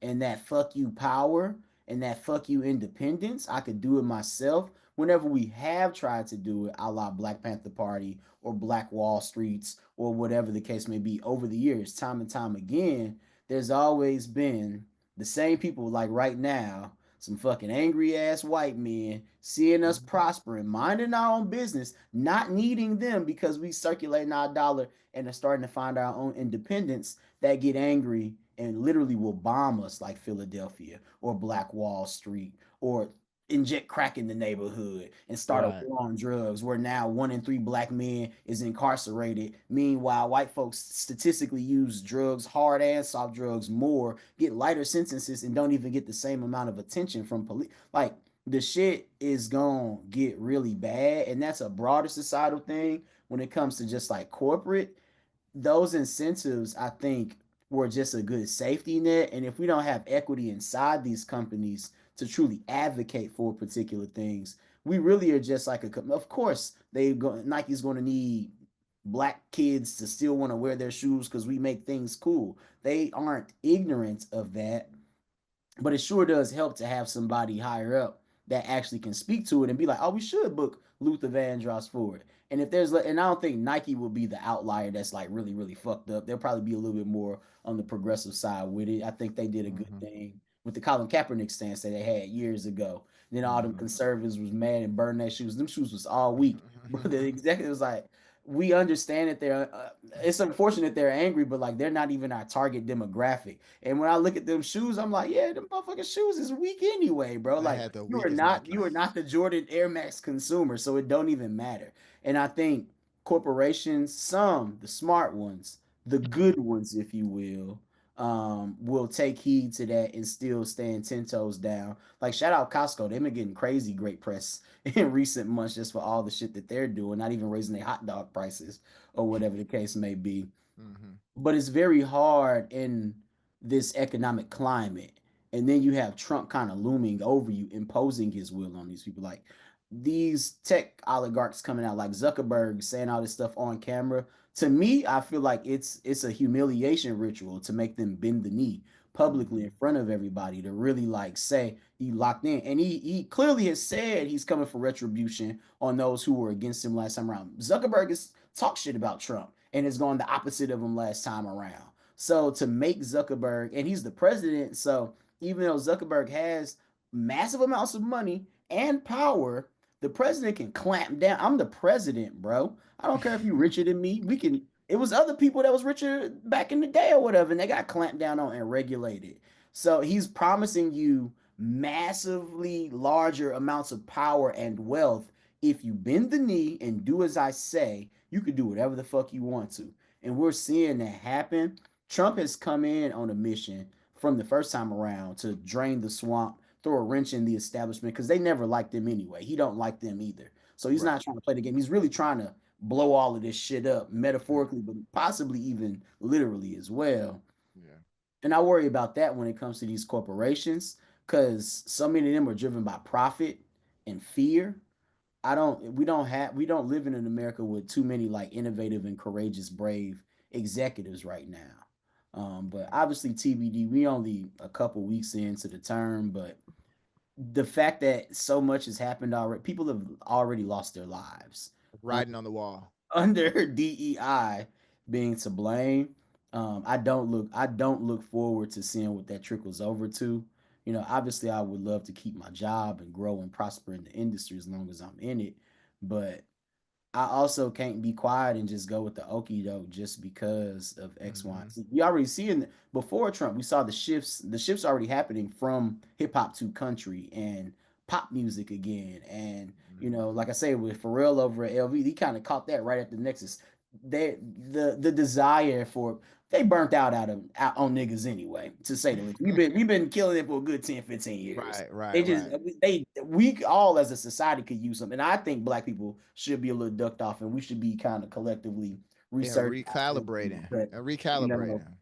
and that fuck you power and that fuck you independence, I could do it myself. Whenever we have tried to do it, a la Black Panther Party or Black Wall Streets or whatever the case may be, over the years, time and time again, there's always been the same people like right now, some fucking angry ass white men seeing us Mhm. prospering, minding our own business, not needing them because we circulating our dollar and are starting to find our own independence that get angry and literally will bomb us like Philadelphia or Black Wall Street or inject crack in the neighborhood and start a Right. war on drugs where now 1 in 3 black men is incarcerated. Meanwhile, white folks statistically use drugs, hard and soft drugs, more, get lighter sentences, and don't even get the same amount of attention from police. Like the shit is gonna get really bad, and that's a broader societal thing when it comes to just like corporate. Those incentives, I think, were just a good safety net. And if we don't have equity inside these companies to truly advocate for particular things, we really are just like of course, Nike's going to need black kids to still want to wear their shoes because we make things cool. They aren't ignorant of that, but it sure does help to have somebody higher up that actually can speak to it and be like, oh, we should book Luther Vandross for it. And if there's, and I don't think Nike will be the outlier that's like really, really fucked up. They'll probably be a little bit more on the progressive side with it. I think they did a good Mm-hmm. thing with the Colin Kaepernick stance that they had years ago. And then all them Mm-hmm. conservatives was mad and burned their shoes. Them shoes was all weak. But the executive was like, we understand that they're, it's unfortunate they're angry, but like they're not even our target demographic. And when I look at them shoes, I'm like, yeah, them motherfucking shoes is weak anyway, bro. They Like had the you are weakest not Nike. you are not the Jordan Air Max consumer, so it don't even matter. And I think corporations, some the smart ones, the good ones, if you will, will take heed to that and still stand 10 toes down. Like shout out Costco, they've been getting crazy great press in recent months just for all the shit that they're doing, not even raising their hot dog prices or whatever the case may be. Hmm. But it's very hard in this economic climate. And then you have Trump kind of looming over you, imposing his will on these people. Like these tech oligarchs coming out, like Zuckerberg saying all this stuff on camera. To me, I feel like it's a humiliation ritual to make them bend the knee publicly in Hmm. front of everybody to really like say he locked in. And he clearly has said he's coming for retribution on those who were against him last time around. Zuckerberg has talked shit about Trump and is going the opposite of him last time around. So to make Zuckerberg, and he's the president, so even though Zuckerberg has massive amounts of money and power, the president can clamp down. I'm the president, bro. I don't care if you're richer than me. We can. It was other people that was richer back in the day or whatever, and they got clamped down on and regulated. So he's promising you massively larger amounts of power and wealth if you bend the knee and do as I say. You could do whatever the fuck you want to, and we're seeing that happen. Trump has come in on a mission from the first time around to drain the swamp, throw a wrench in the establishment because they never liked him anyway. He don't like them either. So he's Right. not trying to play the game. He's really trying to blow all of this shit up metaphorically, but possibly even literally as well. Yeah. And I worry about that when it comes to these corporations because so many of them are driven by profit and fear. We don't live in an America with too many like innovative and courageous, brave executives right now. But obviously TBD, we only a couple weeks into the term, but the fact that so much has happened already, people have already lost their lives Writing on the wall. under DEI being to blame. I don't look forward to seeing what that trickles over to. You know, obviously I would love to keep my job and grow and prosper in the industry as long as I'm in it, but I also can't be quiet and just go with the okie doke just because of X, Y, Hmm. and Z. You already see in before Trump, we saw the shifts already happening from hip hop to country and pop music again. And you know, Hmm. like I say, with Pharrell over at LV, he kind of caught that right at the nexus. The desire for they burnt out on niggas anyway, to say the least. We've been killing it for a good 10, 15 years. Right, right, They just right. they we all as a society could use them, and I think black people should be a little ducked off, and we should be kind of collectively And researching ourselves. recalibrating. But And you know, recalibrating.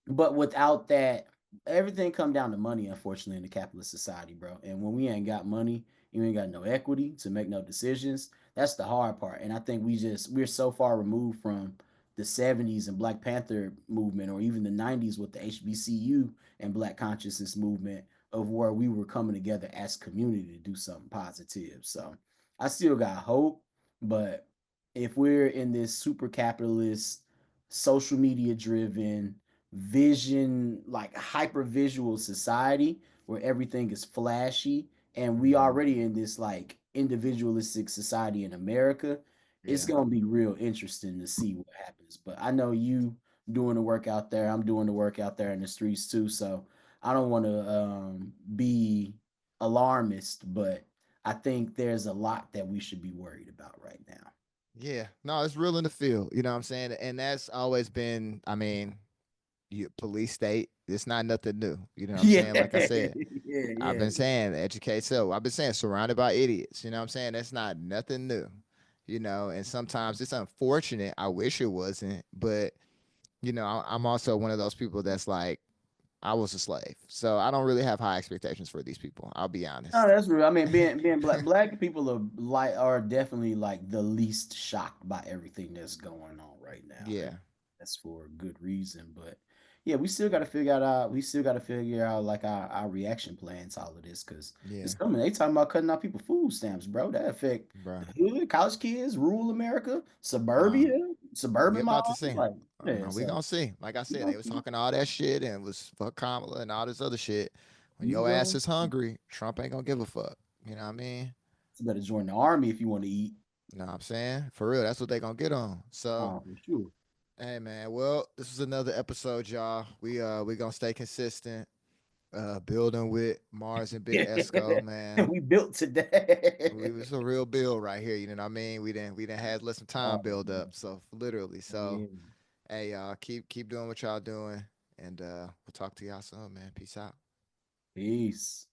but without that, everything come down to money, unfortunately, in the capitalist society, bro. And when we ain't got money, you ain't got no equity to make no decisions. That's the hard part. And I think we're so far removed from the 70s and Black Panther movement, or even the 90s with the HBCU and Black consciousness movement, of where we were coming together as community to do something positive. So I still got hope, but if we're in this super capitalist, social media driven, vision, like hyper visual society where everything is flashy, and we Hmm. already in this like individualistic society in America, it's Yeah. gonna be real interesting to see what happens. But I know you doing the work out there, I'm doing the work out there in the streets too, so I don't want to be alarmist, but I think there's a lot that we should be worried about right now. Yeah. No, it's real in the field. You know what I'm saying? And that's always been, I mean, police state, it's not nothing new. You know what I'm Yeah, saying? Like I said, yeah, I've yeah. been saying educate. So I've been saying surrounded by idiots. You know what I'm saying? That's not nothing new. You know, and sometimes it's unfortunate. I wish it wasn't, but I'm also one of those people that's like, I was a slave, so I don't really have high expectations for these people. I'll be No, honest. that's real. I mean, being black people are definitely like the least shocked by everything that's going on right now, and Yeah, that's for a good reason. But yeah, we still got to figure out like our reaction plan to all of this because it's yeah, coming. They talking about cutting out people food stamps, bro. That affect bro. the hood, college kids, rural America, Uh, suburbia, we suburban about to moms. see. Like, yeah, No, we so gonna see. Like I you said, know, they was talking all that shit and was fuck Kamala and all this other shit. When you your ass go. is hungry, Trump ain't gonna give a fuck. You know what I mean? You better join the army if you want to eat. You know what I'm saying? For real, that's what they gonna get on. So, Oh, for sure. hey man, well, this was another episode, y'all. We gonna stay consistent. Building with Mars and Big Esco, man. We built today. We was a real build right here. You know what I mean? We didn't have let some time Oh, build man. up. So literally, so Yeah. hey y'all, keep doing what y'all doing, And we'll talk to y'all soon, man. Peace out. Peace.